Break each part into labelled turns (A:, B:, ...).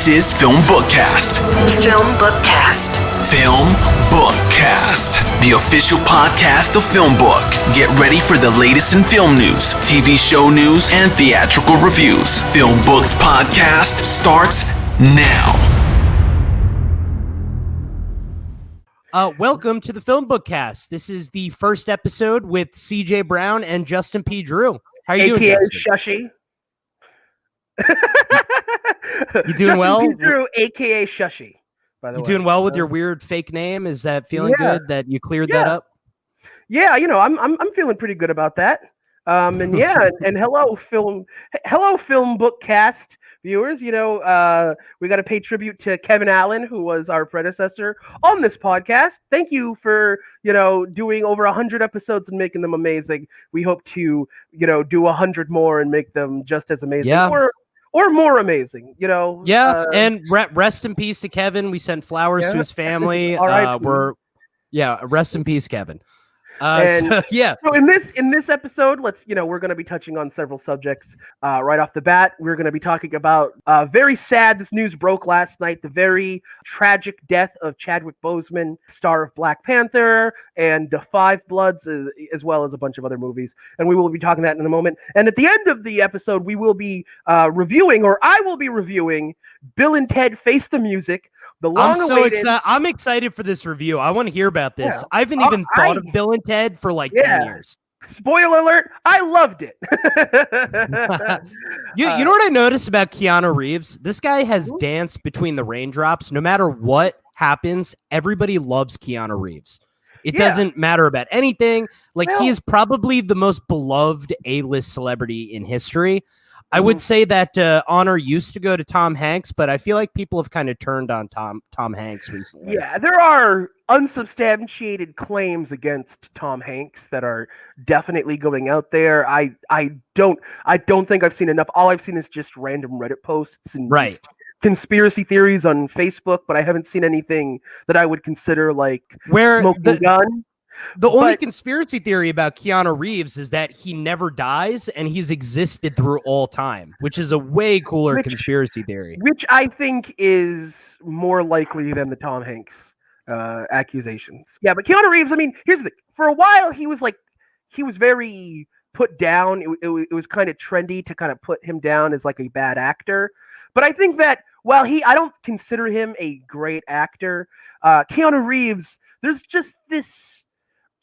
A: This is FilmBookCast.
B: FilmBookCast.
A: FilmBookCast, the official podcast of FilmBook. Get ready for the latest in film news, TV show news, and theatrical reviews. FilmBook's podcast starts now.
C: Welcome to the FilmBookCast. This is the first episode with CJ Brown and Justin P. Drew. How are you doing, Justin?
D: Shushy.
C: You doing well?
D: Justin P. Drew, aka Shushy. By the way,
C: you doing well with your weird fake name? Is that feeling good that you cleared that up?
D: Yeah, you know, I'm feeling pretty good about that. And hello FilmBookCast viewers. You know, we got to pay tribute to Kevin Allen, who was our predecessor on this podcast. Thank you for, you know, doing over 100 episodes and making them amazing. We hope to, you know, do 100 more and make them just as amazing.
C: Yeah.
D: Or more amazing, you know.
C: Yeah, and rest in peace to Kevin. We sent flowers to his family.
D: All right.
C: Rest in peace, Kevin.
D: So in this episode, we're going to be touching on several subjects right off the bat. We're going to be talking about very sad. This news broke last night. The very tragic death of Chadwick Boseman, star of Black Panther and The Five Bloods, as well as a bunch of other movies. And we will be talking that in a moment. And at the end of the episode, we will be I will be reviewing Bill and Ted Face the Music.
C: I'm so excited. I'm excited for this review. I want to hear about this. Yeah. I haven't even thought of Bill and Ted for 10 years.
D: Spoiler alert, I loved it.
C: You know what I noticed about Keanu Reeves? This guy has danced between the raindrops. No matter what happens, everybody loves Keanu Reeves. It doesn't matter about anything. He is probably the most beloved A-list celebrity in history. I would say that honor used to go to Tom Hanks, but I feel like people have kind of turned on Tom Hanks recently.
D: Yeah, there are unsubstantiated claims against Tom Hanks that are definitely going out there. I don't think I've seen enough. All I've seen is just random Reddit posts and just conspiracy theories on Facebook, but I haven't seen anything that I would consider smoking gun.
C: The only conspiracy theory about Keanu Reeves is that he never dies and he's existed through all time, which is a way cooler conspiracy theory.
D: Which I think is more likely than the Tom Hanks accusations. Yeah, but Keanu Reeves, I mean, here's the thing. For a while, he was very put down. It was kind of trendy to kind of put him down as a bad actor. But I think that while I don't consider him a great actor, Keanu Reeves, there's just this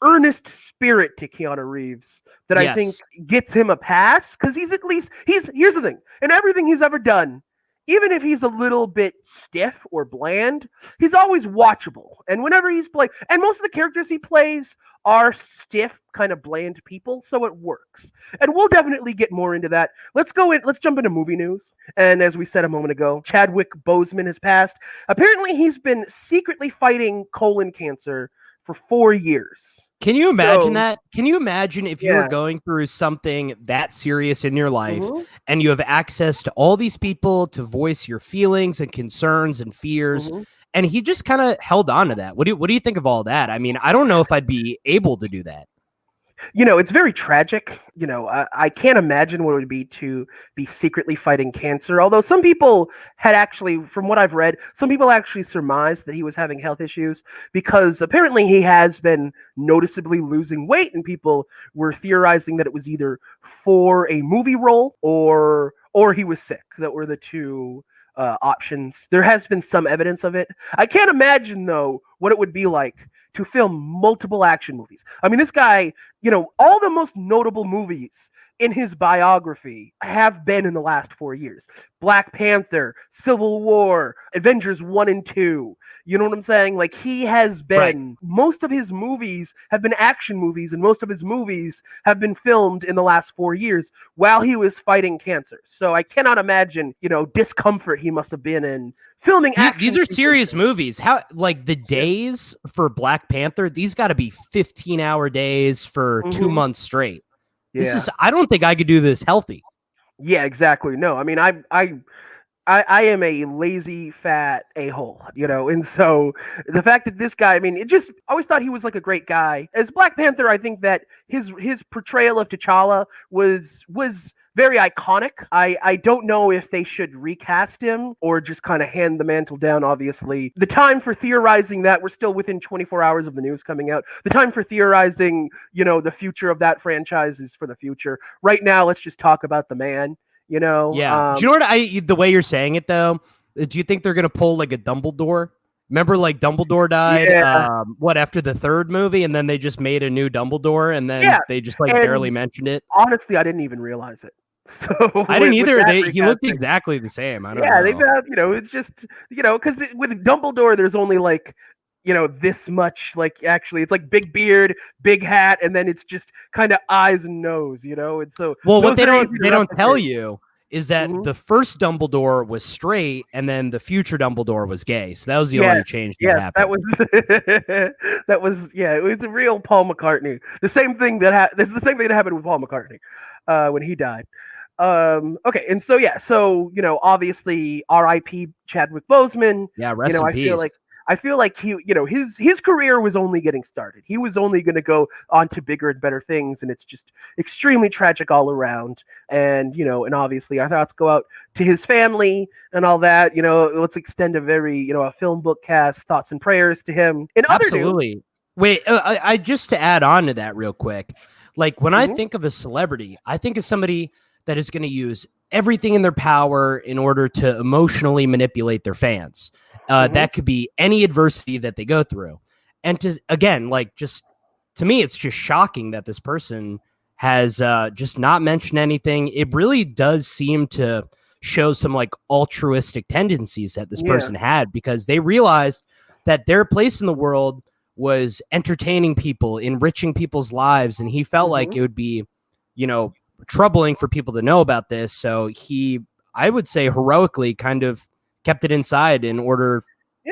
D: earnest spirit to Keanu Reeves that I think gets him a pass, because here's the thing, in everything he's ever done, even if he's a little bit stiff or bland, he's always watchable. And whenever he's playing, and most of the characters he plays are stiff, kind of bland people, so it works. And we'll definitely get more into that. Let's jump into movie news. And as we said a moment ago, Chadwick Boseman has passed. Apparently he's been secretly fighting colon cancer for 4 years.
C: Can you imagine that? Can you imagine if you were going through something that serious in your life and you have access to all these people to voice your feelings and concerns and fears, and he just kind of held on to that? What do you think of all that? I mean, I don't know if I'd be able to do that.
D: You know, it's very tragic. You know, I can't imagine what it would be to be secretly fighting cancer. Although some people had actually, from what I've read, some people actually surmised that he was having health issues because apparently he has been noticeably losing weight, and people were theorizing that it was either for a movie role or he was sick. That were the two options. There has been some evidence of it. I can't imagine, though, what it would be like to film multiple action movies. I mean, this guy, you know, all the most notable movies in his biography have been in the last 4 years. Black Panther, Civil War, Avengers 1 and 2. You know what I'm saying? He has been, most of his movies have been action movies, and most of his movies have been filmed in the last 4 years while he was fighting cancer. So I cannot imagine, discomfort he must have been in filming action.
C: These are serious movies. How, the days for Black Panther, these got to be 15-hour days for 2 months straight. I don't think I could do this healthy.
D: Yeah, exactly. No, I mean, I am a lazy, fat a-hole, and so the fact that this guy, I mean, I always thought he was a great guy. As Black Panther, I think that his portrayal of T'Challa was very iconic. I don't know if they should recast him or just kind of hand the mantle down. Obviously, the time for theorizing that, we're still within 24 hours of the news coming out. The time for theorizing, the future of that franchise is for the future. Right now, let's just talk about the man.
C: Yeah. Do you know what the way you're saying it though? Do you think they're gonna pull like a Dumbledore? Remember, like Dumbledore died. After the third movie, and then they just made a new Dumbledore, and then they just like barely mentioned it.
D: Honestly, I didn't even realize it. So
C: I didn't either. He looked exactly the same. I don't know.
D: They've had, it's just, because with Dumbledore, there's only like, this much, like, actually, it's like big beard, big hat, and then it's just kind of eyes and nose, and so.
C: Well, what they don't tell you is that the first Dumbledore was straight, and then the future Dumbledore was gay. So that was the only change that happened.
D: That was it was a real Paul McCartney. The same thing that happened with Paul McCartney when he died. Okay, and so obviously R.I.P. Chadwick Boseman.
C: Yeah, rest in peace.
D: I feel like he, his career was only getting started. He was only going to go on to bigger and better things, and it's just extremely tragic all around. And and obviously our thoughts go out to his family and all that. Let's extend a very a FilmBookCast thoughts and prayers to him. And
C: absolutely. Wait, I just to add on to that real quick, like when I think of a celebrity, I think of somebody that is going to use everything in their power in order to emotionally manipulate their fans. That could be any adversity that they go through. And to me, it's just shocking that this person has just not mentioned anything. It really does seem to show some like altruistic tendencies that this person had, because they realized that their place in the world was entertaining people, enriching people's lives. And he felt like it would be, troubling for people to know about this. So he, I would say, heroically kind of kept it inside in order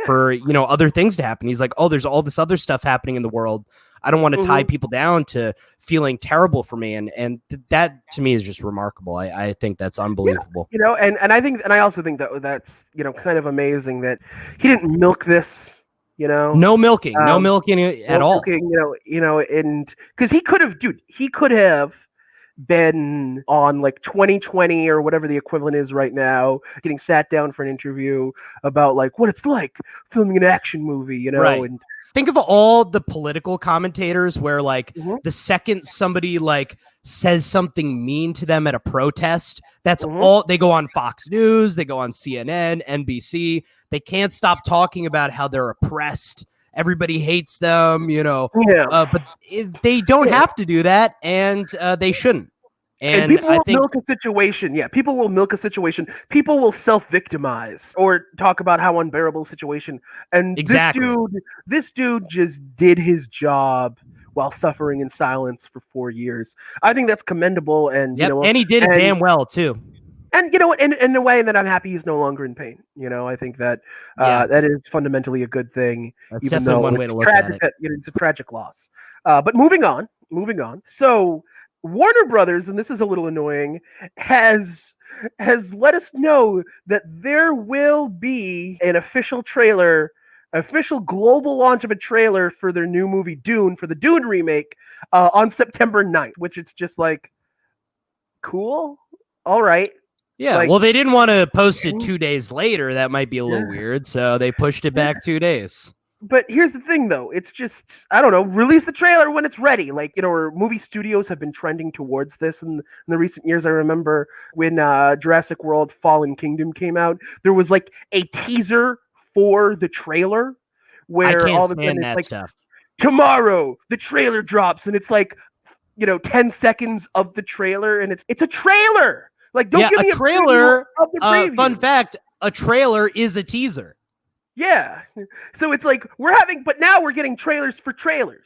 C: for other things to happen. He's like, oh, there's all this other stuff happening in the world. I don't want to tie people down to feeling terrible for me, and that to me is just remarkable. I think that's unbelievable.
D: And I also think that's kind of amazing that he didn't milk this.
C: No milking at all.
D: And because he could have been on like 2020 or whatever the equivalent is right now, getting sat down for an interview about like what it's like filming an action movie,
C: right.
D: And
C: think of all the political commentators where like the second somebody like says something mean to them at a protest, that's all they go on Fox News, they go on CNN, NBC. They can't stop talking about how they're oppressed. Everybody hates them, but they don't have to do that, and they shouldn't.
D: And people will milk a situation. Yeah, people will milk a situation. People will self-victimize or talk about how unbearable a situation. And this dude just did his job while suffering in silence for 4 years. I think that's commendable. And
C: and he did it damn well too.
D: And in a way that I'm happy he's no longer in pain. I think that that is fundamentally a good thing.
C: That's definitely one way to look at it.
D: It's a tragic loss. But moving on. So Warner Brothers, and this is a little annoying, has let us know that there will be an official global launch of a trailer for their new movie Dune, for the Dune remake, on September 9th, which it's just like, cool. All right.
C: Yeah, well, they didn't want to post it 2 days later. That might be a little weird, so they pushed it back 2 days.
D: But here's the thing, though. It's just, I don't know, release the trailer when it's ready. Like, or movie studios have been trending towards this in the recent years. I remember when Jurassic World Fallen Kingdom came out, there was like a teaser for the trailer where all of a sudden it's like,
C: stuff.
D: Tomorrow, the trailer drops, and it's like, 10 seconds of the trailer, and it's a trailer. Like, don't give me a
C: trailer.
D: Of the preview.
C: Fun fact: a trailer is a teaser.
D: Yeah, so it's like but now we're getting trailers for trailers.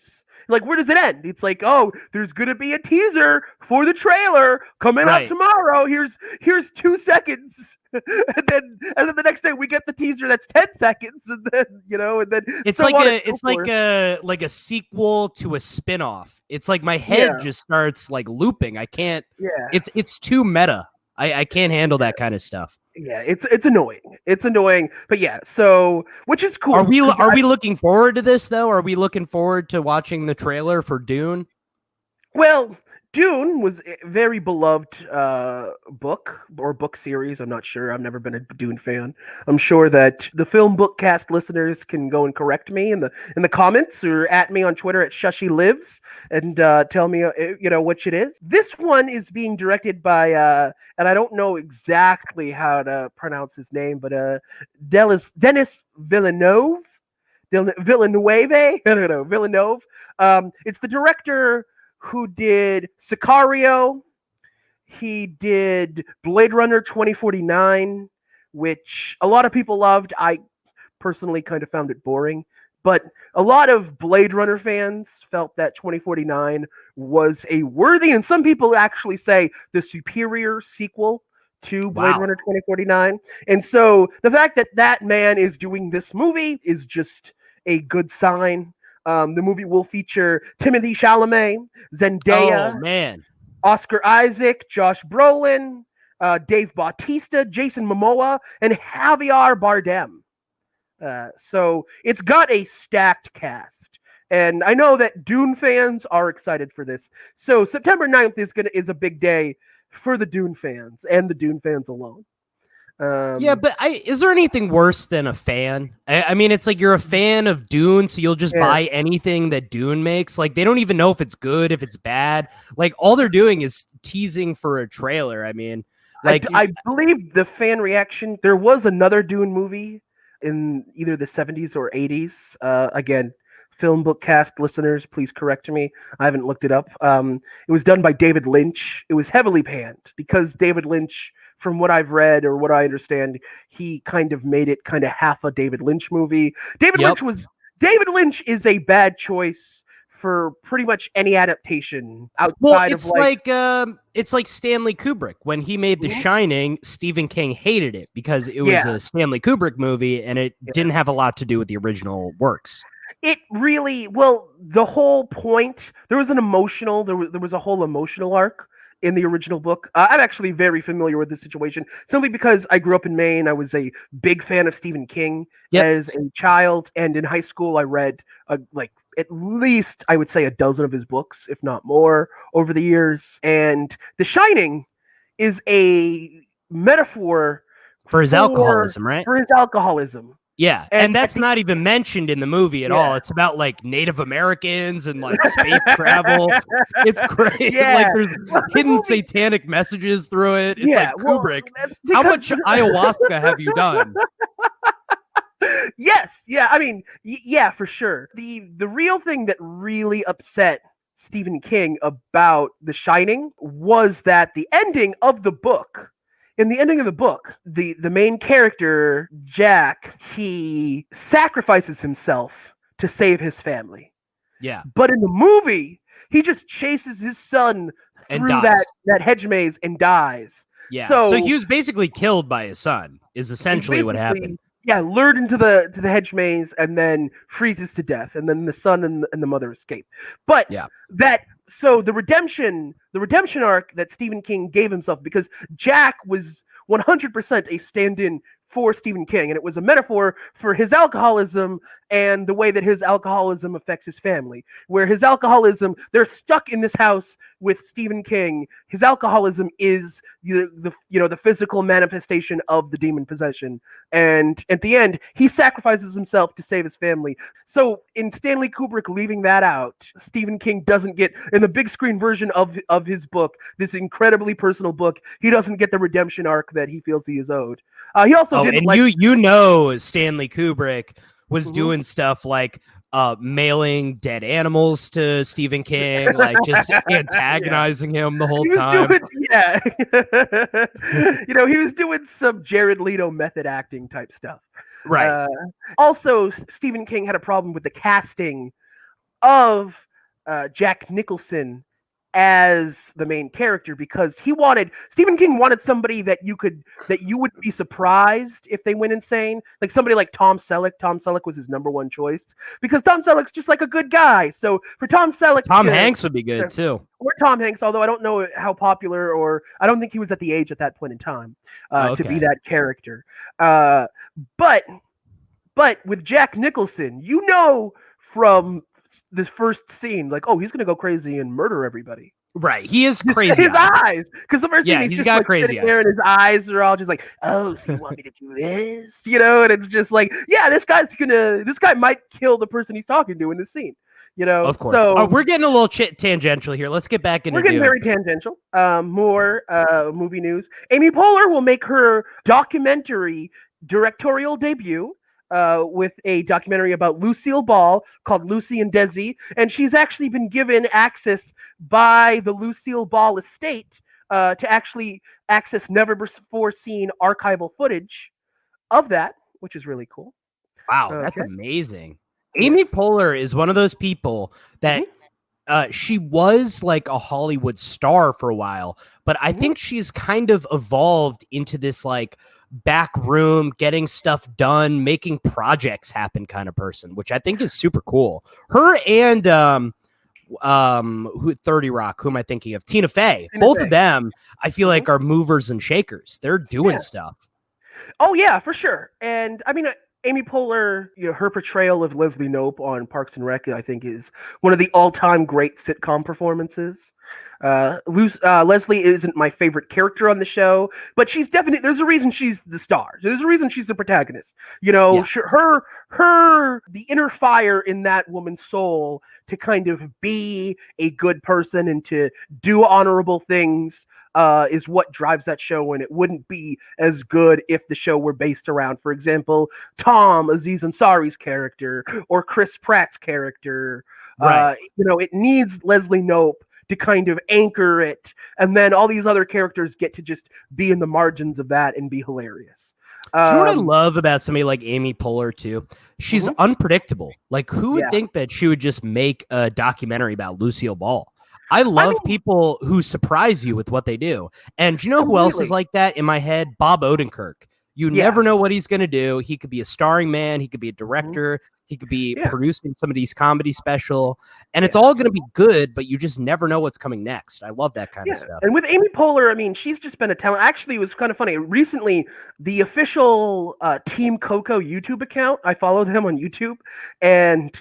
D: Like, where does it end? It's like, oh, there's gonna be a teaser for the trailer coming out tomorrow. Here's 2 seconds, and then the next day we get the teaser that's 10 seconds, and then
C: it's like a sequel to a spin-off. It's like my head just starts like looping. I can't. Yeah, it's too meta. I can't handle that kind of stuff.
D: Yeah, it's annoying. It's annoying, but yeah. So, which is cool.
C: Are we looking forward to this though? Are we looking forward to watching the trailer for Dune?
D: Well, Dune was a very beloved book or book series. I'm not sure. I've never been a Dune fan. I'm sure that the FilmBookCast listeners can go and correct me in the comments or at me on Twitter at Shushi Lives and tell me which it is. This one is being directed by and I don't know exactly how to pronounce his name, but Denis Villeneuve. Villeneuve? I don't know. Villeneuve. It's the director who did Sicario. He did Blade Runner 2049, which a lot of people loved. I personally kind of found it boring. But a lot of Blade Runner fans felt that 2049 was a worthy, and some people actually say the superior sequel to Blade Runner 2049. And so the fact that that man is doing this movie is just a good sign. The movie will feature Timothée Chalamet, Zendaya,
C: Oh man,
D: Oscar Isaac, Josh Brolin, Dave Bautista, Jason Momoa, and Javier Bardem. So it's got a stacked cast. And I know that Dune fans are excited for this. So September 9th is a big day for the Dune fans and the Dune fans alone.
C: Yeah, but is there anything worse than a fan? I mean, it's like you're a fan of Dune, so you'll just buy anything that Dune makes. Like, they don't even know if it's good, if it's bad. Like, all they're doing is teasing for a trailer. I mean, like,
D: I believe the fan reaction, there was another Dune movie in either the 70s or 80s. Again, FilmBookCast listeners, please correct me. I haven't looked it up. It was done by David Lynch. It was heavily panned because David Lynch, from what I've read or what I understand, he kind of made it kind of half a David Lynch movie. David Lynch is a bad choice for pretty much any adaptation outside of
C: it's like Stanley Kubrick. When he made The Shining, Stephen King hated it because it was a Stanley Kubrick movie and it didn't have a lot to do with the original works.
D: It really, the whole point, there was a whole emotional arc in the original book. I'm actually very familiar with this situation simply because I grew up in Maine. I was a big fan of Stephen King as a child, and in high school I read at least, I would say, a dozen of his books, if not more, over the years. And The Shining is a metaphor
C: for his alcoholism, right?
D: For his alcoholism.
C: Yeah, and that's not even mentioned in the movie at all. It's about like Native Americans and like space travel. It's great. Like there's hidden satanic messages through it. It's like Kubrick. How much ayahuasca have you done?
D: Yes, yeah. I mean, yeah, for sure. The real thing that really upset Stephen King about The Shining was that the ending of the book. In the ending of the book, the main character, Jack, he sacrifices himself to save his family.
C: Yeah.
D: But in the movie, he just chases his son through that hedge maze and dies.
C: Yeah. So he was basically killed by his son, is essentially what happened.
D: Yeah, lured into the hedge maze and then freezes to death, and then the son and the mother escape. But so the redemption arc that Stephen King gave himself, because Jack was 100% a stand-in for Stephen King, and it was a metaphor for his alcoholism and the way that his alcoholism affects his family. Where his alcoholism, they're stuck in this house with Stephen King. His alcoholism is the physical manifestation of the demon possession, and at the end, he sacrifices himself to save his family. So in Stanley Kubrick leaving that out, Stephen King doesn't get, in the big screen version of his book, this incredibly personal book, he doesn't get the redemption arc that he feels he is owed. He also didn't
C: Stanley Kubrick was doing stuff like mailing dead animals to Stephen King, like just antagonizing him the whole time.
D: He was doing some Jared Leto method acting type stuff.
C: Right.
D: Also, Stephen King had a problem with the casting of Jack Nicholson as the main character, because Stephen King wanted somebody that you would be surprised if they went insane, like somebody like Tom Selleck. Tom Selleck was his number one choice because Tom Selleck's just like a good guy. So for Tom Selleck,
C: Tom Hanks would be good too,
D: or Tom Hanks, although I don't know how popular, or I don't think he was at the age at that point in time to be that character. But with Jack Nicholson, from this first scene, like, oh, he's gonna go crazy and murder everybody.
C: Right. He is crazy.
D: His eyes, because the first thing he's just
C: got
D: like
C: crazy
D: sitting there, and his eyes are all just like, "Oh, so you want me to do this?" And it's just like, yeah, this guy might kill the person he's talking to in this scene.
C: Of course.
D: So
C: we're getting a little tangential here. Let's get back into
D: we're getting very tangential. More movie news. Amy Poehler will make her documentary directorial debut with a documentary about Lucille Ball called Lucy and Desi. And she's actually been given access by the Lucille Ball estate to actually access never before seen archival footage of that, which is really cool.
C: Wow, that's amazing. Amy Poehler is one of those people that she was like a Hollywood star for a while, but I think she's kind of evolved into this like back room, getting stuff done, making projects happen kind of person, which I think is super cool. Her and 30 Rock, who am I thinking of? Tina Fey. Both of them, I feel like, are movers and shakers. They're doing stuff.
D: Oh yeah, for sure. And I mean, Amy Poehler, her portrayal of Leslie Knope on Parks and Rec, I think, is one of the all-time great sitcom performances. Leslie isn't my favorite character on the show, but she's definitely, there's a reason she's the star. There's a reason she's the protagonist. The inner fire in that woman's soul to kind of be a good person and to do honorable things is what drives that show, and it wouldn't be as good if the show were based around, for example, Tom Aziz Ansari's character or Chris Pratt's character.
C: Right.
D: It needs Leslie Knope to kind of anchor it, and then all these other characters get to just be in the margins of that and be hilarious.
C: Do you know what I love about somebody like Amy Poehler too? She's unpredictable. Like, who would think that she would just make a documentary about Lucille Ball? I love people who surprise you with what they do. And do you know who else is like that in my head? Bob Odenkirk. You never know what he's going to do. He could be a starring man. He could be a director. He could be producing somebody's comedy special. And it's all going to be good, but you just never know what's coming next. I love that kind of stuff.
D: And with Amy Poehler, I mean, she's just been a talent. Actually, it was kind of funny. Recently, the official Team Coco YouTube account, I followed them on YouTube. And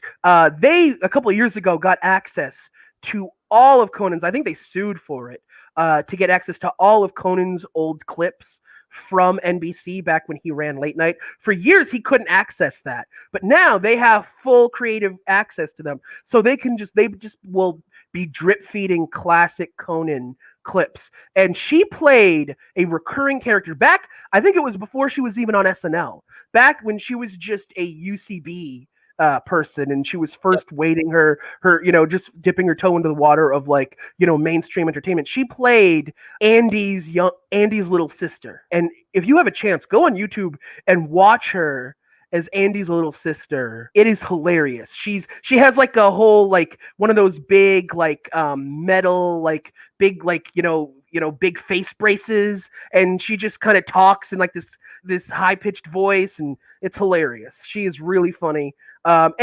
D: they, a couple of years ago, got access to all of Conan's, I think they sued for it, to get access to all of Conan's old clips from NBC back when he ran late night. For years, he couldn't access that. But now they have full creative access to them. So they just will be drip feeding classic Conan clips. And she played a recurring character back, I think it was before she was even on SNL, back when she was just a UCB person, and she was first wading her just dipping her toe into the water of mainstream entertainment. She played Andy's little sister, and if you have a chance, go on YouTube and watch her as Andy's little sister. It is hilarious. She has like a whole one of those big metal big big face braces, and she just kind of talks in this high-pitched voice, and it's hilarious. She is really funny. The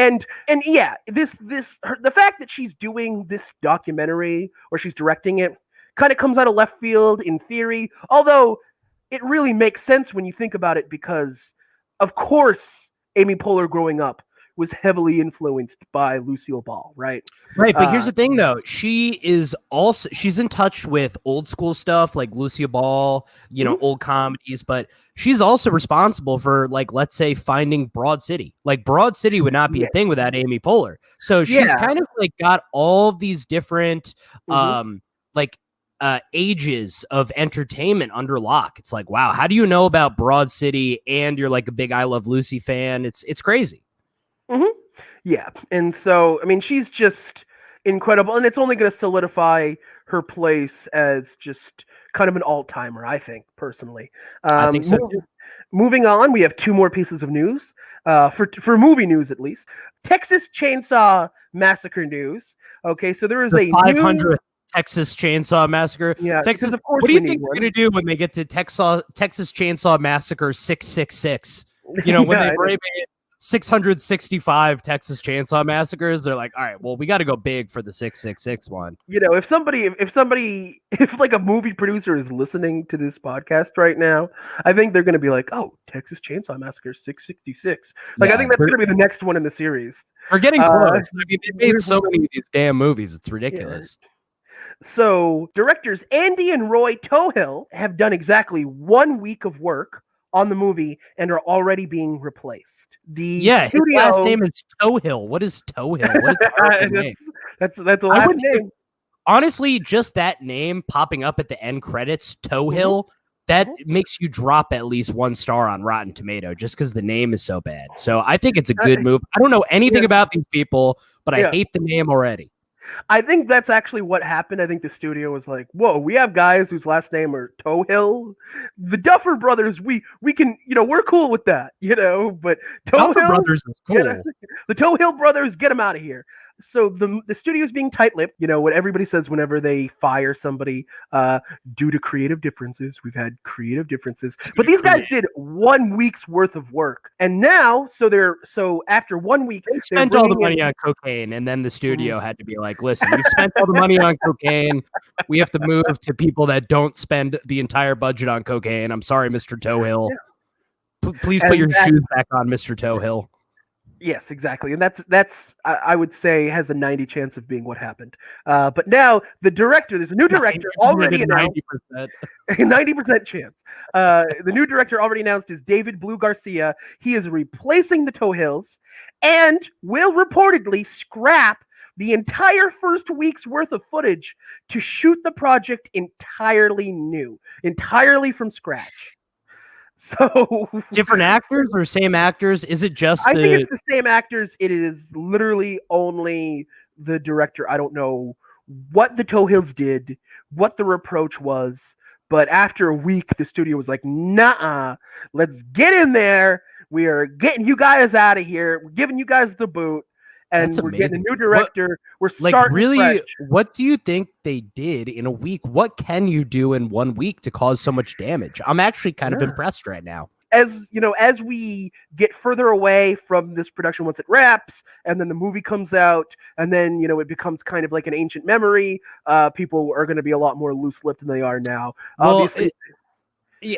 D: fact that she's doing this documentary or she's directing it kind of comes out of left field in theory, although it really makes sense when you think about it, because of course Amy Poehler growing up was heavily influenced by Lucille Ball, right?
C: Right, but here's the thing though. She's in touch with old school stuff like Lucille Ball, old comedies, but she's also responsible for let's say finding Broad City. Broad City would not be a thing without Amy Poehler. So she's kind of got all of these different ages of entertainment under lock. It's like, wow, how do you know about Broad City and you're a big I Love Lucy fan? It's crazy.
D: Yeah, and so I mean, she's just incredible, and it's only going to solidify her place as just kind of an all-timer, I think, personally.
C: I think so too.
D: Moving on, we have two more pieces of news for movie news, at least. Texas Chainsaw Massacre news. Okay, so there is a 500th
C: Texas Chainsaw Massacre.
D: Yeah,
C: Texas.
D: Of course,
C: what do you think they're going to do when they get to Texas Chainsaw Massacre 666? When they bring it 665 Texas Chainsaw Massacres, they're like, all right, well, we got to go big for the 666 one.
D: If a movie producer is listening to this podcast right now, I think they're going to be like, oh, Texas Chainsaw Massacre 666. I think that's going to be the next one in the series.
C: We're getting close. I mean, they made so many of these damn movies. It's ridiculous.
D: So directors Andy and Roy Tohill have done exactly 1 week of work on the movie and are already being replaced. The
C: His last
D: studio
C: name is Tohill. What is Tohill? What a terrible name.
D: that's a
C: I
D: last
C: wouldn't
D: name.
C: Honestly, just that name popping up at the end credits, Tohill, that makes you drop at least 1 star on Rotten Tomato just because the name is so bad. So I think it's a good move. I don't know anything about these people, but I hate the name already.
D: I think that's actually what happened. I think the studio was like, "Whoa, we have guys whose last name are Tohill, the Duffer Brothers. We can, we're cool with that, But
C: Duffer
D: Tohill
C: Brothers is cool.
D: The Tohill brothers, get them out of here." So the studio's being tight-lipped. What everybody says whenever they fire somebody, due to creative differences. We've had creative differences, but these guys did 1 week's worth of work, and now so after 1 week,
C: they spent all the money on cocaine, and then the studio had to be like, "Listen, you've spent all the money on cocaine. We have to move to people that don't spend the entire budget on cocaine. I'm sorry, Mr. Tohill. Please put your shoes back on, Mr. Tohill."
D: Yes, exactly, and that's I would say has a 90 chance of being what happened. But now there's a new director already announced. 90% chance. The new director already announced is David Blue Garcia. He is replacing the Tohills and will reportedly scrap the entire first week's worth of footage to shoot the project entirely new, entirely from scratch. So
C: different actors or same actors? Is it just?
D: I think it's the same actors. It is literally only the director. I don't know what the Tohills did, what the reproach was, but after a week, the studio was like, "Nah, let's get in there. We are getting you guys out of here. We're giving you guys the boot." And we're getting a new director. We're starting fresh.
C: What do you think they did in a week? What can you do in 1 week to cause so much damage? I'm actually kind of impressed right now.
D: As we get further away from this production, once it wraps, and then the movie comes out, and then it becomes kind of like an ancient memory. People are going to be a lot more loose-lipped than they are now.
C: Well,
D: obviously.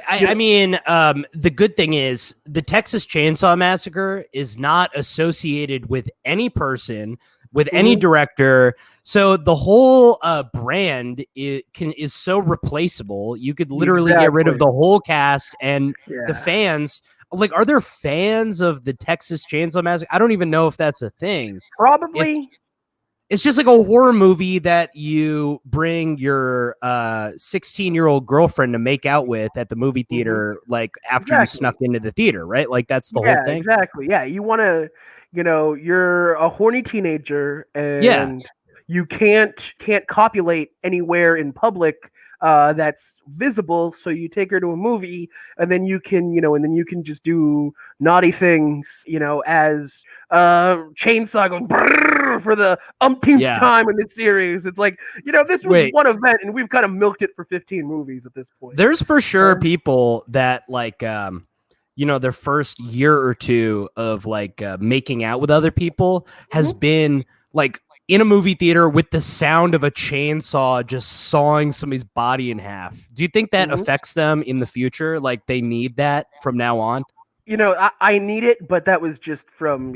C: I mean, the good thing is the Texas Chainsaw Massacre is not associated with any person, with any director. So the whole brand is so replaceable. You could literally get rid of the whole cast and the fans. Like, are there fans of the Texas Chainsaw Massacre? I don't even know if that's a thing.
D: Probably.
C: It's just like a horror movie that you bring your 16-year-old girlfriend to make out with at the movie theater, like after you snuck into the theater, right? Like that's the whole thing.
D: Exactly. Yeah, you want to, you're a horny teenager, and you can't copulate anywhere in public that's visible. So you take her to a movie, and then you can just do naughty things, as Chainsaw going brrr for the umpteenth time in this series. It's like, this was one event, and we've kind of milked it for 15 movies at this point.
C: There's for sure people that like, their first year or two of like making out with other people has been like in a movie theater with the sound of a chainsaw just sawing somebody's body in half. Do you think that affects them in the future? Like they need that from now on?
D: I need it, but that was just from,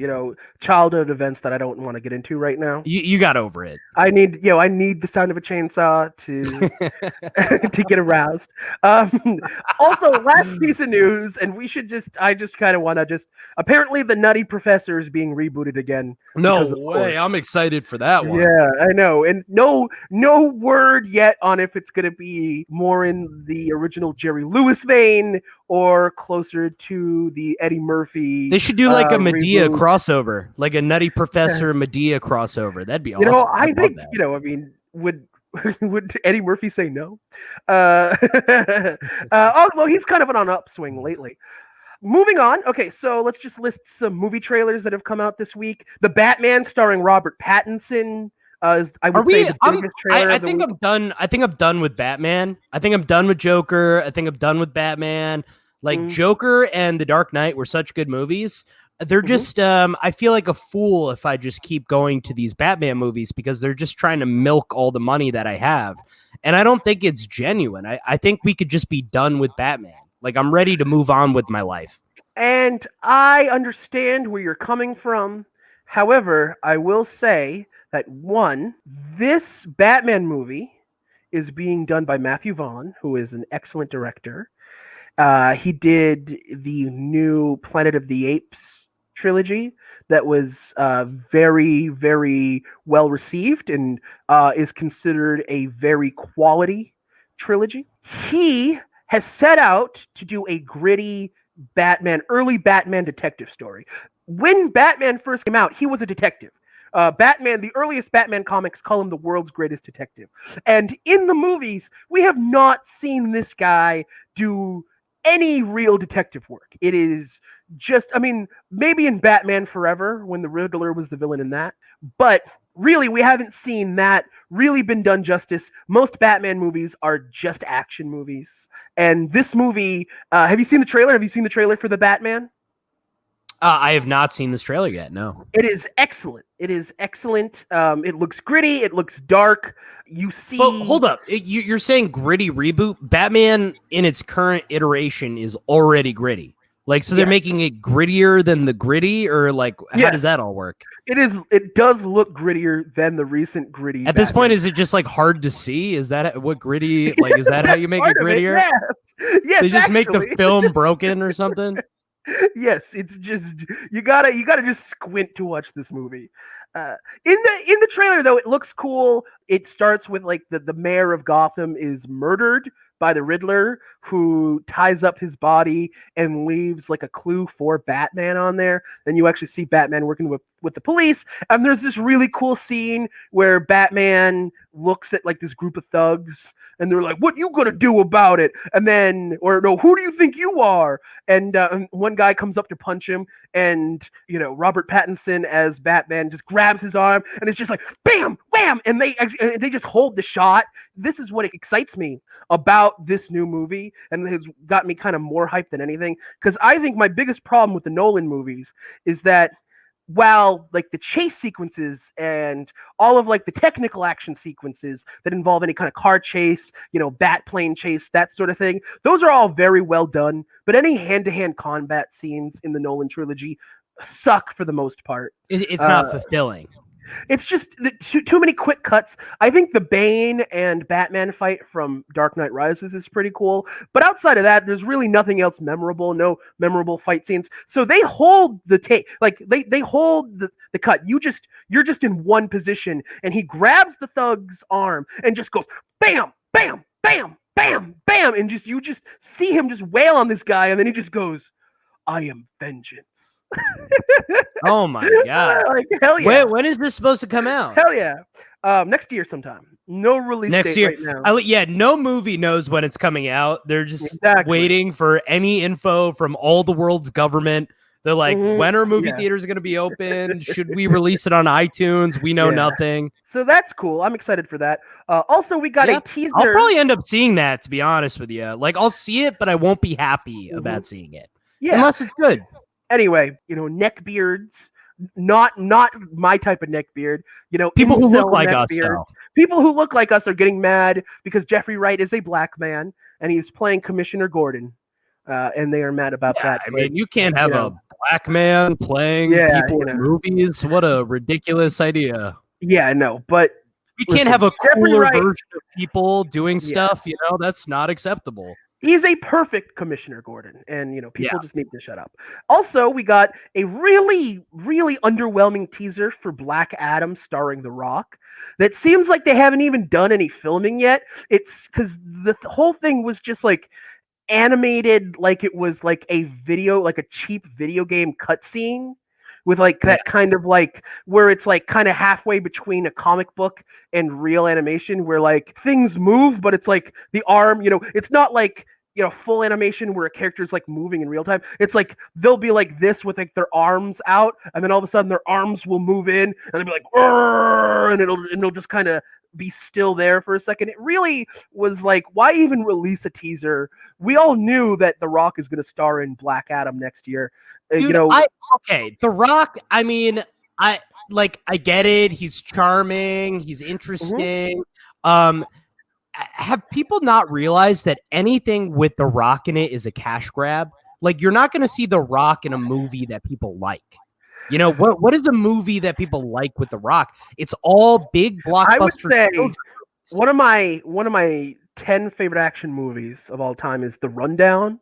D: childhood events that I don't want to get into right now.
C: You got over it.
D: I need the sound of a chainsaw to to get aroused. Also, last piece of news, and I just kind of want to apparently the Nutty Professor is being rebooted again.
C: No way. I'm excited for that one.
D: Yeah, I know. And no word yet on if it's going to be more in the original Jerry Lewis vein or closer to the Eddie Murphy.
C: They should do like a Medea crossover, like a Nutty Professor Medea crossover. That'd be awesome.
D: I think, would Eddie Murphy say no? Although he's kind of on an upswing lately. Moving on. Okay, so let's just list some movie trailers that have come out this week. The Batman starring Robert Pattinson. I think
C: I'm done. I think I'm done with Batman. I think I'm done with Joker. I think I'm done with Batman. Like Joker and The Dark Knight were such good movies. They're just, I feel like a fool if I just keep going to these Batman movies because they're just trying to milk all the money that I have. And I don't think it's genuine. I think we could just be done with Batman. Like I'm ready to move on with my life.
D: And I understand where you're coming from. However, I will say that one, this Batman movie is being done by Matthew Vaughn, who is an excellent director. He did the new Planet of the Apes trilogy that was very, very well received and is considered a very quality trilogy. He has set out to do a gritty early Batman detective story. When Batman first came out, he was a detective. Batman, the earliest Batman comics call him the world's greatest detective. And in the movies, we have not seen this guy do any real detective work. It is just, I mean, maybe in Batman Forever when the Riddler was the villain in that, but really we haven't seen that really been done justice. Most Batman movies are just action movies. And this movie, have you seen the trailer? Have you seen the trailer for the Batman?
C: I have not seen this trailer yet. No.
D: It is excellent. It is excellent. It looks gritty. It looks dark. You see.
C: But hold up. You're saying gritty reboot? Batman in its current iteration is already gritty. Like, so they're making it grittier than the gritty, or like, how does that all work?
D: It is. It does look grittier than the recent gritty.
C: At this point, is it just like hard to see? Is that what gritty? Like, is that how you make it grittier?
D: Yes.
C: They just make the film broken or something.
D: Yes, it's just you gotta just squint to watch this movie. In the trailer though, it looks cool. It starts with like the mayor of Gotham is murdered by the Riddler, who ties up his body and leaves like a clue for Batman on there. Then you actually see Batman working with the police, and there's this really cool scene where Batman looks at like this group of thugs and they're like, "What you gonna do about it?" And then, or no, "Who do you think you are?" And one guy comes up to punch him, and Robert Pattinson as Batman just grabs his arm, and it's just like bam, wham, and they just hold the shot. This is what excites me about this new movie, and has got me kind of more hyped than anything, because I think my biggest problem with the Nolan movies is that while like the chase sequences and all of like the technical action sequences that involve any kind of car chase, bat plane chase, that sort of thing, those are all very well done. But any hand-to-hand combat scenes in the Nolan trilogy suck for the most part.
C: It's not fulfilling.
D: It's just too many quick cuts. I think the Bane and Batman fight from Dark Knight Rises is pretty cool. But outside of that, there's really nothing else memorable, no memorable fight scenes. So they hold the tape, like they hold the cut. You're just in one position, and he grabs the thug's arm and just goes bam, bam, bam, bam, bam, and you just see him just wail on this guy, and then he just goes, "I am vengeance."
C: Oh my god!
D: Like, hell yeah!
C: When is this supposed to come out?
D: Hell yeah! Next year sometime. No release
C: next
D: date
C: year.
D: right now.
C: No movie knows when it's coming out. They're just
D: Exactly.
C: waiting for any info from all the world's government. They're like, when are movie theaters going to be open? Should we release it on iTunes? We know nothing.
D: So that's cool. I'm excited for that. Also, we got a teaser.
C: I'll probably end up seeing that, to be honest with you. Like, I'll see it, but I won't be happy about seeing it.
D: Yeah.
C: Unless it's good.
D: Anyway, neck beards, not my type of neck beard.
C: People who look like us, though.
D: People who look like us are getting mad because Jeffrey Wright is a black man and he's playing Commissioner Gordon, and they are mad about that.
C: I mean, you can't have a black man playing people in movies. What a ridiculous idea.
D: Yeah, I know, but
C: you can't have a cooler version of people doing stuff. That's not acceptable.
D: He's a perfect Commissioner Gordon, and people just need to shut up. Also, we got a really, really underwhelming teaser for Black Adam starring The Rock. That seems like they haven't even done any filming yet. It's because the whole thing was just like animated, like it was like a cheap video game cutscene. With like that kind of like where it's like kind of halfway between a comic book and real animation, where like things move, but it's like the arm, it's not like full animation where a character's like moving in real time. It's like they'll be like this with like their arms out, and then all of a sudden their arms will move in, and they'll be like, and it'll just kind of be still there for a second. It really was like, why even release a teaser? We all knew that The Rock is going to star in Black Adam next year.
C: Dude, The Rock, I mean, I get it. He's charming. He's interesting. Have people not realized that anything with The Rock in it is a cash grab? Like, you're not going to see The Rock in a movie that people like. What is a movie that people like with The Rock? It's all big blockbuster.
D: one of my 10 favorite action movies of all time is The Rundown.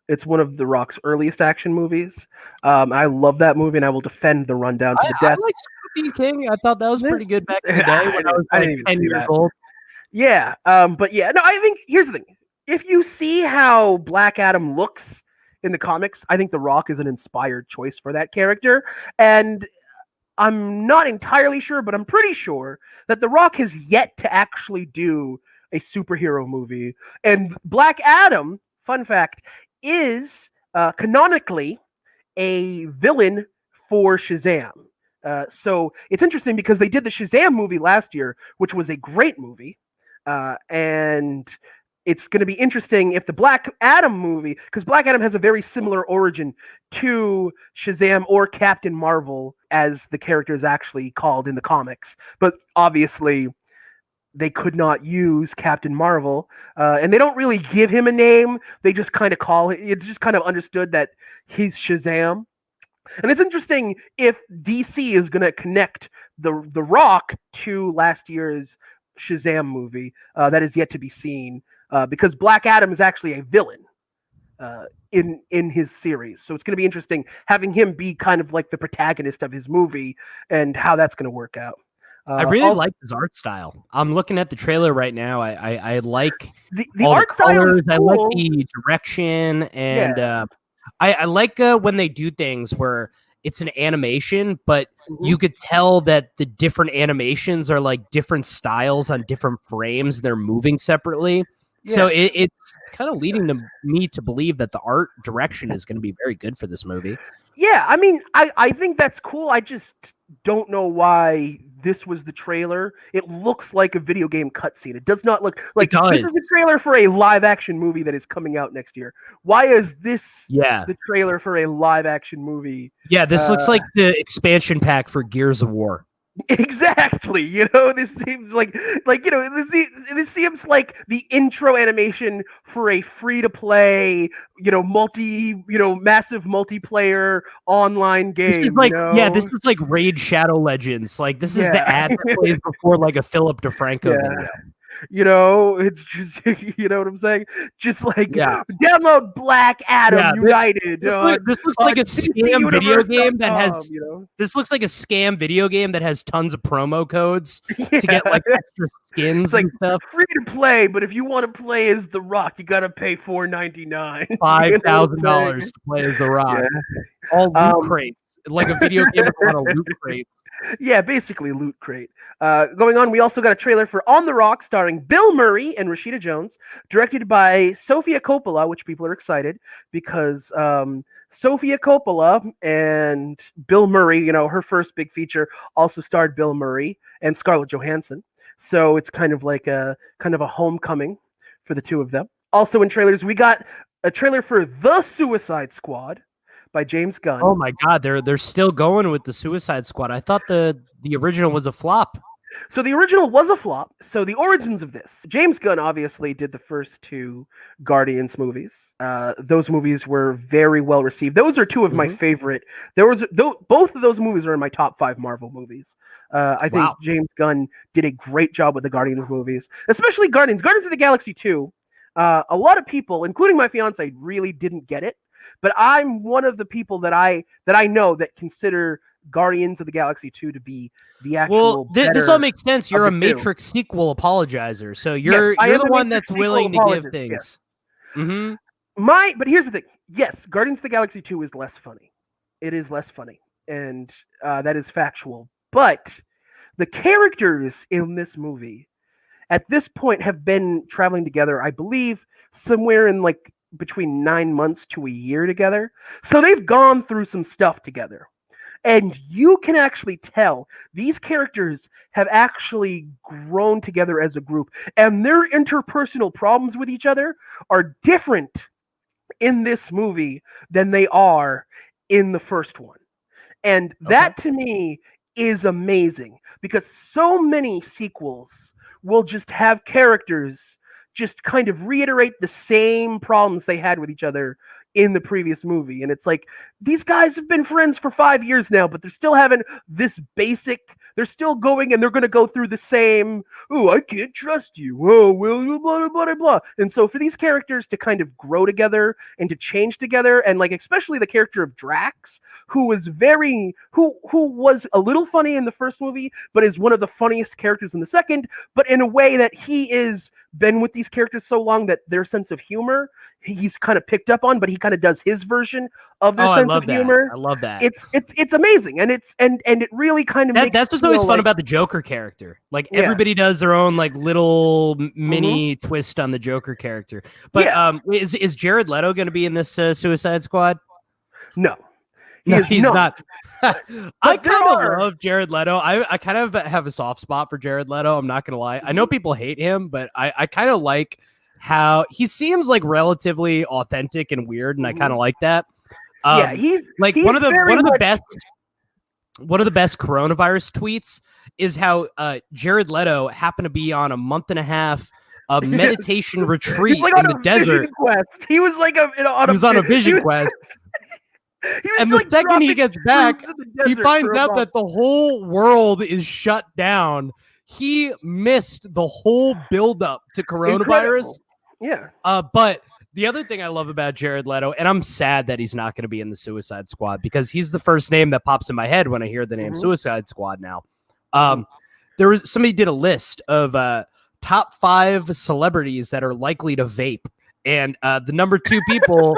D: It's one of The Rock's earliest action movies. I love that movie, and I will defend The Rundown to the
C: I
D: death.
C: like Scorpion King. I thought that was pretty good back in the day when I was
D: I
C: like
D: didn't even
C: 10
D: see
C: years
D: that.
C: old.
D: Yeah, but yeah, no, I think here's the thing. If you see how Black Adam looks in the comics, I think The Rock is an inspired choice for that character. And I'm not entirely sure, but I'm pretty sure that The Rock has yet to actually do a superhero movie. And Black Adam, fun fact, is canonically a villain for Shazam. So it's interesting because they did the Shazam movie last year, which was a great movie. And it's going to be interesting if the Black Adam movie, because Black Adam has a very similar origin to Shazam or Captain Marvel, as the character is actually called in the comics. But obviously, they could not use Captain Marvel, and they don't really give him a name. They just kind of call it. It's just kind of understood that he's Shazam. And it's interesting if DC is going to connect the Rock to last year's Shazam movie. That is yet to be seen, because Black Adam is actually a villain in his series. So it's going to be interesting having him be kind of like the protagonist of his movie and how that's going to work out.
C: I really like his art style. I'm looking at the trailer right now. I like
D: the
C: all
D: art
C: the
D: style.
C: colors.
D: Cool.
C: I like the direction, and I like when they do things where it's an animation, but you could tell that the different animations are like different styles on different frames. They're moving separately. Yeah. So it's kind of leading to me to believe that the art direction is going to be very good for this movie.
D: Yeah, I mean, I think that's cool. I just don't know why this was the trailer. It looks like a video game cutscene. It does not look like this is the trailer for a live action movie that is coming out next year. Why is this the trailer for a live action movie?
C: Yeah, this looks like the expansion pack for Gears of War.
D: Exactly. This seems like this seems like the intro animation for a free-to-play, massive multiplayer online game.
C: This is like this is like Raid Shadow Legends. Like this is the ad that plays before like a Philip DeFranco video.
D: It's just, you know what I'm saying? Just like download Black Adam United.
C: This looks like a scam video game that has. This looks like a scam video game that has tons of promo codes to get like extra skins and stuff.
D: Free to play, but if you want to play as The Rock, you gotta pay $4.99.
C: $5,000 to play as The Rock. Yeah. All loot crates. Like a video game with a lot of loot crates.
D: Yeah, basically loot crate. Going on, we also got a trailer for On the Rock starring Bill Murray and Rashida Jones, directed by Sofia Coppola, which people are excited because Sofia Coppola and Bill Murray, her first big feature also starred Bill Murray and Scarlett Johansson. So it's kind of like a homecoming for the two of them. Also in trailers, we got a trailer for The Suicide Squad by James Gunn.
C: Oh my God, they're still going with the Suicide Squad. I thought the original was a flop.
D: So the original was a flop. So the origins of this. James Gunn obviously did the first two Guardians movies. Those movies were very well received. Those are two of my favorite. Both of those movies are in my top 5 Marvel movies. I think James Gunn did a great job with the Guardians movies, especially Guardians of the Galaxy 2. A lot of people, including my fiance, really didn't get it. But I'm one of the people that I know that consider Guardians of the Galaxy 2 to be the actual. Well,
C: this all makes sense. You're a Matrix sequel apologizer, so you're the one that's willing to give things.
D: Yes. But here's the thing. Yes, Guardians of the Galaxy 2 is less funny. It is less funny, and that is factual. But the characters in this movie, at this point, have been traveling together, I believe, somewhere in like between 9 months to a year together. So they've gone through some stuff together. And you can actually tell these characters have actually grown together as a group. And their interpersonal problems with each other are different in this movie than they are in the first one. And that to me is amazing because so many sequels will just have characters just kind of reiterate the same problems they had with each other, in the previous movie. And it's like, these guys have been friends for 5 years now, but they're still having this basic, they're still going and they're going to go through the same, oh, I can't trust you. Oh, well, blah, blah, blah, blah. And so for these characters to kind of grow together and to change together, and like, especially the character of Drax, who was who was a little funny in the first movie, but is one of the funniest characters in the second, but in a way that he is been with these characters so long that their sense of humor he's kind of picked up on, but he kind of does his version of their sense of humor.
C: I love that.
D: It's amazing, and it really kind of makes
C: that's what's always fun about the Joker character. Like everybody does their own like little mini twist on the Joker character. But is Jared Leto going to be in this Suicide Squad?
D: No.
C: He's not. I kind of love Jared Leto. I kind of have a soft spot for Jared Leto. I'm not going to lie. I know people hate him, but I kind of like how he seems like relatively authentic and weird, and I kind of like that. He's one of the best coronavirus tweets is how Jared Leto happened to be on a month and a half meditation retreat in the desert.
D: He was like
C: on a vision quest. And the second he gets back, he finds out that the whole world is shut down. He missed the whole buildup to coronavirus.
D: Incredible. Yeah.
C: But the other thing I love about Jared Leto, and I'm sad that he's not going to be in the Suicide Squad because he's the first name that pops in my head when I hear the name Suicide Squad now. Somebody did a list of top 5 celebrities that are likely to vape. And the number 2 people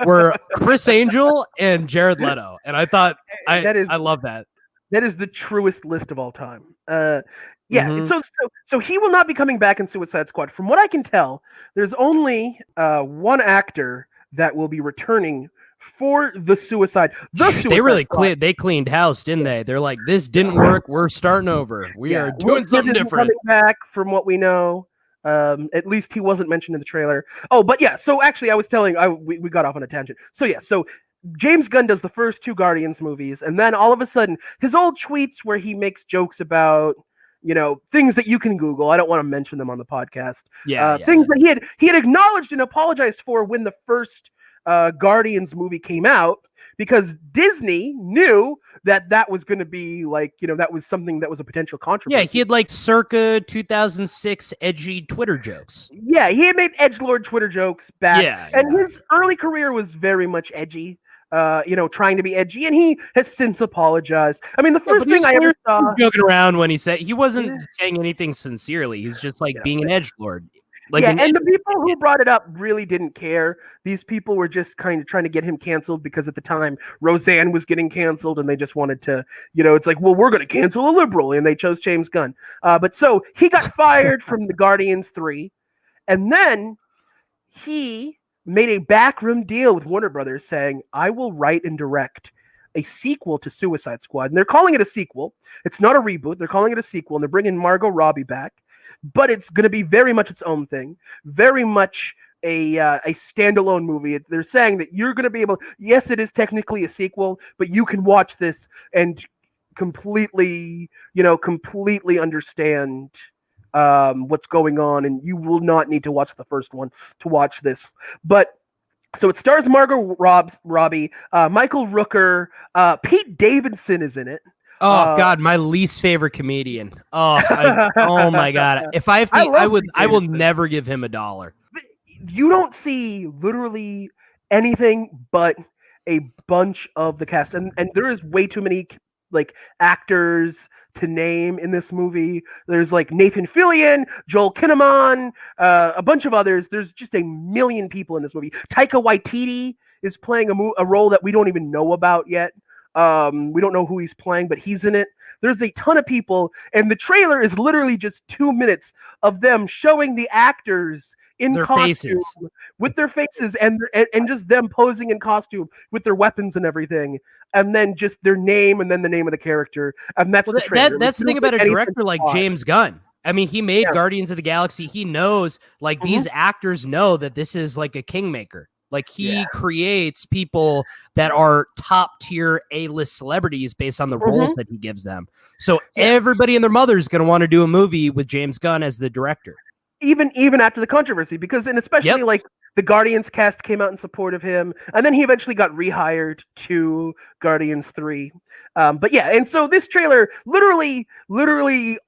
C: were Chris Angel and Jared Leto. And I thought, I love that.
D: That is the truest list of all time. So he will not be coming back in Suicide Squad. From what I can tell, there's only one actor that will be returning for the Suicide.
C: They really cleaned house, didn't they? They're like, this didn't work. We're starting over. We are doing something different.
D: Coming back, from what we know. At least he wasn't mentioned in the trailer. Oh, but yeah. So actually, I was telling. We got off on a tangent. So yeah. So James Gunn does the first 2 Guardians movies, and then all of a sudden, his old tweets where he makes jokes about, things that you can Google. I don't want to mention them on the podcast. Things that he had acknowledged and apologized for when the first Guardians movie came out, because Disney knew that was going to be like, that was something that was a potential controversy.
C: Yeah, he had like circa 2006 edgy Twitter jokes.
D: Yeah, he had made edgelord Twitter jokes back. His early career was very much edgy. Trying to be edgy, and he has since apologized. I mean, the first thing I ever saw,
C: he was joking around when he said he wasn't saying anything sincerely. He's just like being an edgelord. And
D: the people who brought it up really didn't care. These people were just kind of trying to get him canceled because at the time Roseanne was getting canceled, and they just wanted to, it's like, well, we're going to cancel a liberal, and they chose James Gunn. But so he got fired from the Guardians 3, and then he made a backroom deal with Warner Brothers saying, I will write and direct a sequel to Suicide Squad. And they're calling it a sequel. It's not a reboot. They're calling it a sequel, and they're bringing Margot Robbie back. But it's going to be very much its own thing, very much a standalone movie. They're saying that you're going to be able, yes, it is technically a sequel, but you can watch this and completely understand what's going on, and you will not need to watch the first one to watch this. But so it stars Margot Robbie, Michael Rooker, Pete Davidson is in it.
C: Oh God, my least favorite comedian. Oh my God! If I have to, I will never give him $1.
D: You don't see literally anything but a bunch of the cast, and there is way too many like actors to name in this movie. There's like Nathan Fillion, Joel Kinnaman, a bunch of others. There's just a million people in this movie. Taika Waititi is playing a role that we don't even know about yet. We don't know who he's playing, but he's in it. There's a ton of people, and the trailer is literally just 2 minutes of them showing the actors in
C: their
D: costume
C: faces.
D: With their faces and just them posing in costume with their weapons and everything, and then just their name and then the name of the character, and that's the trailer.
C: That's the thing about a director like James Gunn. I mean, he made Guardians of the Galaxy. He knows, like, these actors know that this is like a kingmaker. Like, he creates people that are top tier A-list celebrities based on the roles that he gives them. So everybody and their mother is going to want to do a movie with James Gunn as the director.
D: even after the controversy, because and especially like the Guardians cast came out in support of him, and then he eventually got rehired to Guardians 3. But yeah, and so this trailer, literally,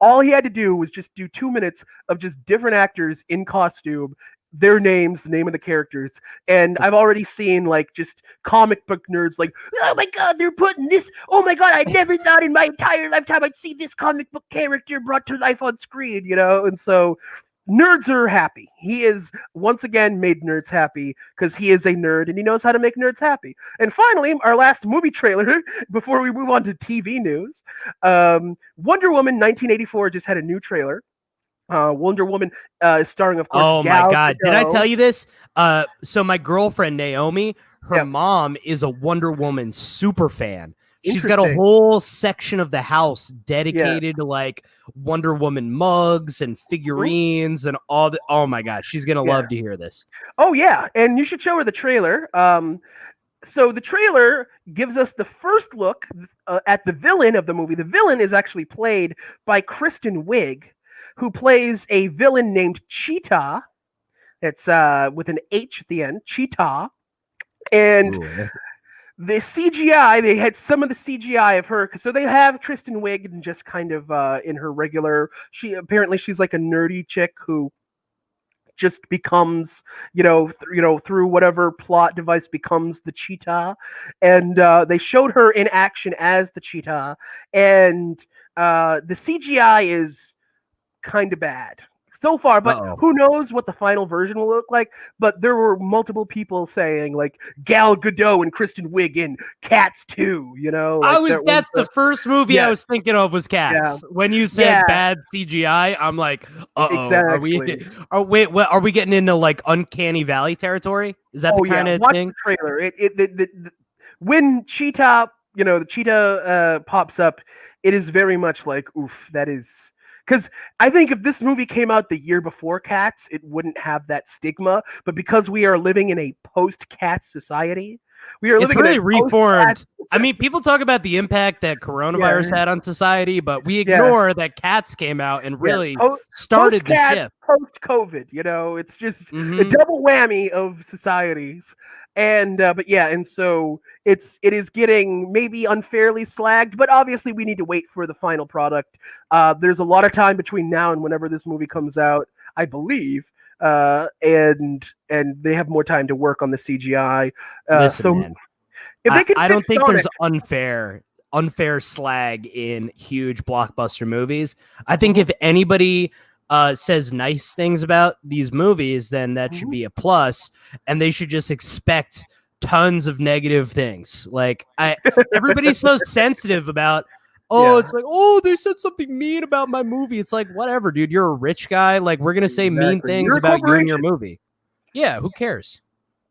D: all he had to do was just do 2 minutes of just different actors in costume, their names, the name of the characters, and I've already seen like just comic book nerds like, oh my god, they're putting this. Oh my god, I never thought in my entire lifetime I'd see this comic book character brought to life on screen, and so. Nerds are happy. He is once again made nerds happy because he is a nerd and he knows how to make nerds happy. And finally, our last movie trailer before we move on to TV news. Wonder Woman 1984 just had a new trailer. Wonder Woman is starring, of course.
C: Oh
D: Gal
C: my God!
D: Gadot.
C: Did I tell you this? So my girlfriend Naomi, her mom is a Wonder Woman super fan. She's got a whole section of the house dedicated to like Wonder Woman mugs and figurines and all the. Oh my gosh, she's gonna love to hear this.
D: Oh yeah, and you should show her the trailer. So the trailer gives us the first look at the villain of the movie. The villain is actually played by Kristen Wiig, who plays a villain named Cheetah. It's with an H at the end, Cheetah, and.
C: Ooh.
D: The CGI, they had some of the CGI of her, so they have Kristen Wiig and just kind of in her regular. She's like a nerdy chick who just becomes, through whatever plot device becomes the cheetah, and they showed her in action as the cheetah, and the CGI is kind of bad. So far, but who knows what the final version will look like? But there were multiple people saying like Gal Gadot and Kristen Wiig in Cats 2.
C: That's the first movie I was thinking of was Cats. Yeah. When you said bad CGI, I'm like,
D: exactly.
C: Are we getting into like Uncanny Valley territory? Is that the kind of thing?
D: Watch the trailer. When Cheetah, the cheetah pops up, it is very much like, oof, that is. Because I think if this movie came out the year before Cats, it wouldn't have that stigma. But because we are living in a post-Cats society,
C: it's really reformed. I mean, people talk about the impact that coronavirus had on society, but we ignore that Cats came out and really started the shift.
D: Post-COVID, it's just a double whammy of societies. And so it is getting maybe unfairly slagged, but obviously we need to wait for the final product. There's a lot of time between now and whenever this movie comes out, I believe. And they have more time to work on the CGI.
C: Listen, man,
D: if they could
C: I don't think
D: Sonic,
C: there's unfair slag in huge blockbuster movies. I think if anybody says nice things about these movies, then that should be a plus, and they should just expect tons of negative things. Like everybody's so sensitive about. It's like, they said something mean about my movie. It's like, whatever, dude. You're a rich guy. Like, we're gonna say mean things about you and your movie. Yeah, who cares?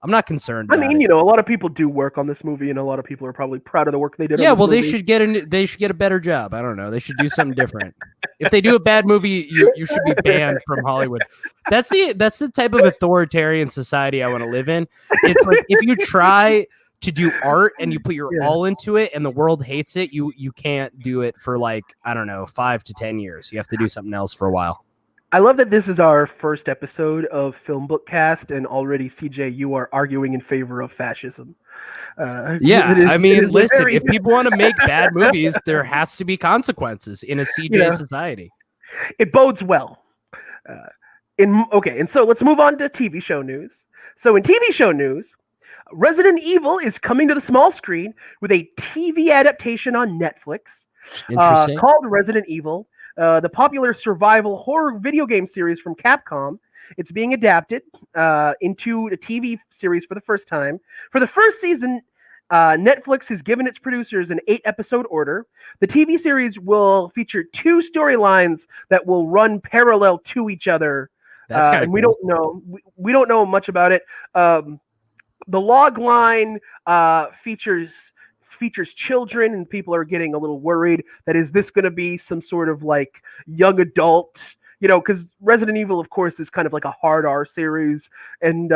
C: I'm not concerned.
D: I mean, a lot of people do work on this movie, and a lot of people are probably proud of the work they did.
C: Yeah,
D: on this movie.
C: they should get a better job. I don't know. They should do something different. If they do a bad movie, you should be banned from Hollywood. That's the type of authoritarian society I want to live in. It's like if you try to do art and you put your all into it and the world hates it, you can't do it for like, I don't know, 5 to 10 years. You have to do something else for a while.
D: I love that this is our first episode of FilmBookCast, and already, CJ, you are arguing in favor of fascism.
C: Listen, if people want to make bad movies, there has to be consequences in a CJ society.
D: It bodes well. And so let's move on to TV show news. So in TV show news, Resident Evil is coming to the small screen with a TV adaptation on Netflix called Resident Evil. The popular survival horror video game series from Capcom. It's being adapted into a TV series for the first time. For the first season, Netflix has given its producers an 8-episode order. The TV series will feature 2 storylines that will run parallel to each other.
C: That's kind of cool.
D: We don't know. We don't know much about it. The log line features children, and people are getting a little worried that is this going to be some sort of like young adult, because Resident Evil, of course, is kind of like a hard R series, and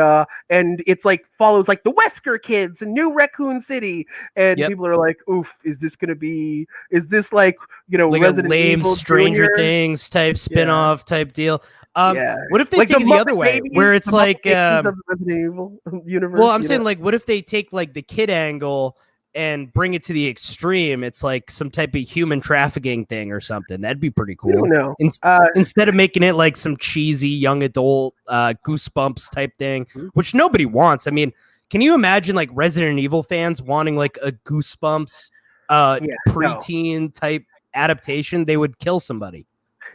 D: it's like follows like the Wesker kids and New Raccoon City, and people are like, oof, is this like
C: like
D: Resident
C: a lame
D: Evil
C: Stranger
D: Junior?
C: Things type spin-off type deal?
D: Yeah.
C: What if they
D: Like
C: take
D: the
C: it the other
D: Muppet
C: way,
D: Babies,
C: where it's
D: the
C: like,
D: Muppet Babies of the Resident Evil universe?
C: well, I'm saying like, what if they take like the kid angle and bring it to the extreme? It's like some type of human trafficking thing or something. That'd be pretty cool.
D: I don't know.
C: Instead of making it like some cheesy young adult Goosebumps type thing, which nobody wants. I mean, can you imagine like Resident Evil fans wanting like a Goosebumps preteen type adaptation? They would kill somebody.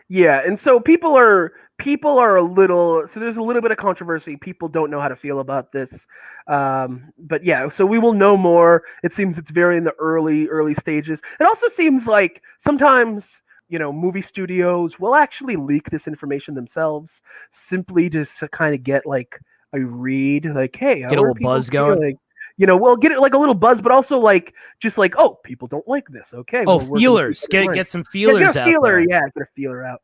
D: Yeah, and so people are a little, so there's a little bit of controversy. People don't know how to feel about this. But yeah, so we will know more. It seems it's very in the early stages. It also seems like sometimes, movie studios will actually leak this information themselves simply just to kind of get like a read, like, hey,
C: get a little buzz going.
D: We'll get it like a little buzz, but also like just like, oh, people don't like this. Okay.
C: Oh, feelers. Get some feelers out there.
D: Yeah, get a feeler out.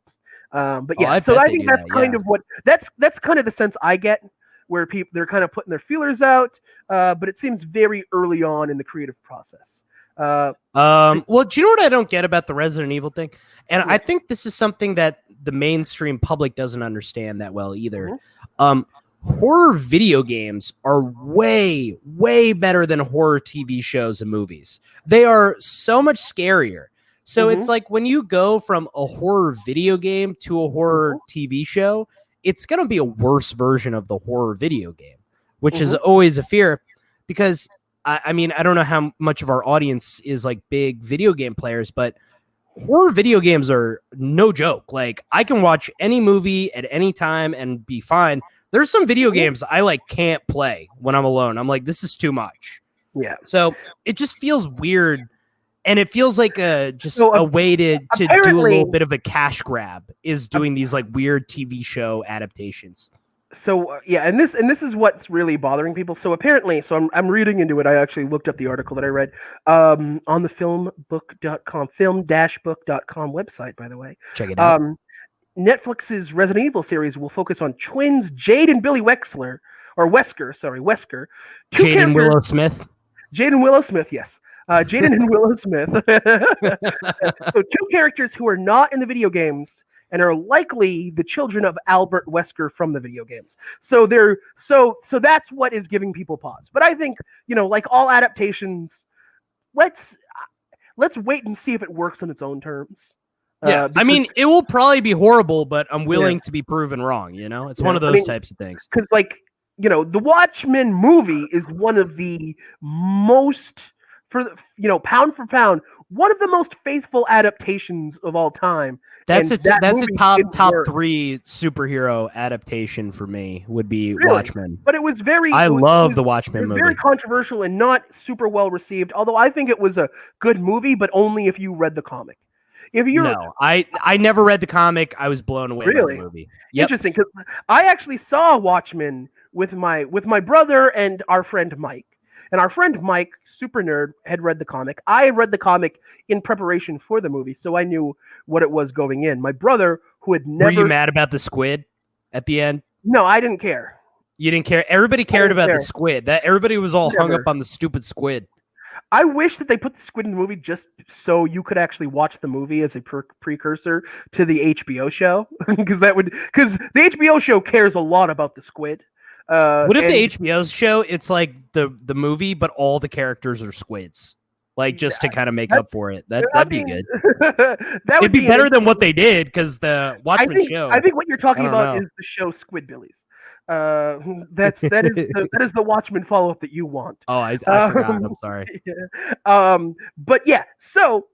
D: But yeah,
C: I
D: so I think that's kind of what that's kind of the sense I get, where they're kind of putting their feelers out. But it seems very early on in the creative process.
C: Well, do you know what I don't get about the Resident Evil thing? And I think this is something that the mainstream public doesn't understand that well either. Horror video games are way, way better than horror TV shows and movies. They are so much scarier. So it's like when you go from a horror video game to a horror TV show, it's going to be a worse version of the horror video game, which is always a fear, because I mean, I don't know how much of our audience is like big video game players, but horror video games are no joke. Like, I can watch any movie at any time and be fine. There's some video games I like can't play when I'm alone. I'm like, this is too much. Yeah. So it just feels weird, and it feels like a way to do a little bit of a cash grab, is doing these like weird TV show adaptations.
D: So and this is what's really bothering people. So apparently, I'm reading into it. I actually looked up the article that I read on the FilmBook.com, film-book.com website, by the way.
C: Check it out.
D: Netflix's Resident Evil series will focus on twins Jade and Billy Wesker.
C: Jade and Willow Smith.
D: Jade and Willow Smith, yes. Jaden and Willow Smith. So two characters who are not in the video games and are likely the children of Albert Wesker from the video games. So that's what is giving people pause. But I think, like all adaptations, let's wait and see if it works on its own terms.
C: Yeah, I mean, it will probably be horrible, but I'm willing to be proven wrong. It's one of those types of things.
D: Because, like, the Watchmen movie is one of the most, pound for pound, one of the most faithful adaptations of all time.
C: That's a top 3 superhero adaptation for me. Would be Watchmen.
D: But it was
C: I love the Watchmen movie.
D: Very controversial and not super well received. Although I think it was a good movie, but only if you read the comic.
C: No, I never read the comic. I was blown away by the movie. Yep.
D: Interesting, because I actually saw Watchmen with my brother and our friend Mike. And our friend Mike, super nerd, had read the comic. I read the comic in preparation for the movie, so I knew what it was going in. My brother, who had never...
C: Were you mad about the squid at the end?
D: No, I didn't care.
C: You didn't care? Everybody cared about the squid. Everybody was all hung up on the stupid squid.
D: I wish that they put the squid in the movie just so you could actually watch the movie as a precursor to the HBO show, because the HBO show cares a lot about the squid.
C: What if the HBO show, it's like the movie, but all the characters are squids, like just to kind of make up for it? That'd be good. It'd be better than what they did, because the Watchmen show.
D: I think what you're talking about is the show Squidbillies. That is the Watchmen follow-up that you want.
C: Oh, I forgot. I'm sorry.
D: Yeah. But yeah, so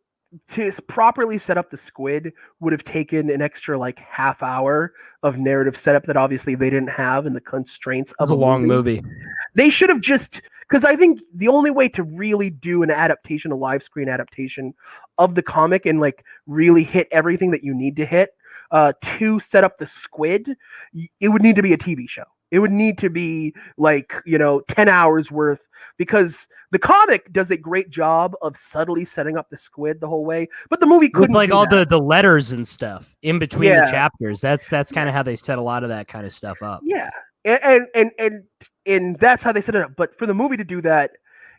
D: to properly set up the squid would have taken an extra like half hour of narrative setup that obviously they didn't have in the constraints of
C: a long movie.
D: They should have just, because I think the only way to really do an adaptation, a live screen adaptation of the comic, and like really hit everything that you need to hit to set up the squid, it would need to be a TV show. It would need to be like, 10 hours worth, because the comic does a great job of subtly setting up the squid the whole way, but the movie
C: With
D: couldn't
C: like
D: do
C: all
D: that.
C: the letters and stuff in between the
D: Yeah.
C: chapters. That's kind of how they set a lot of that kind of stuff up.
D: Yeah. And that's how they set it up. But for the movie to do that,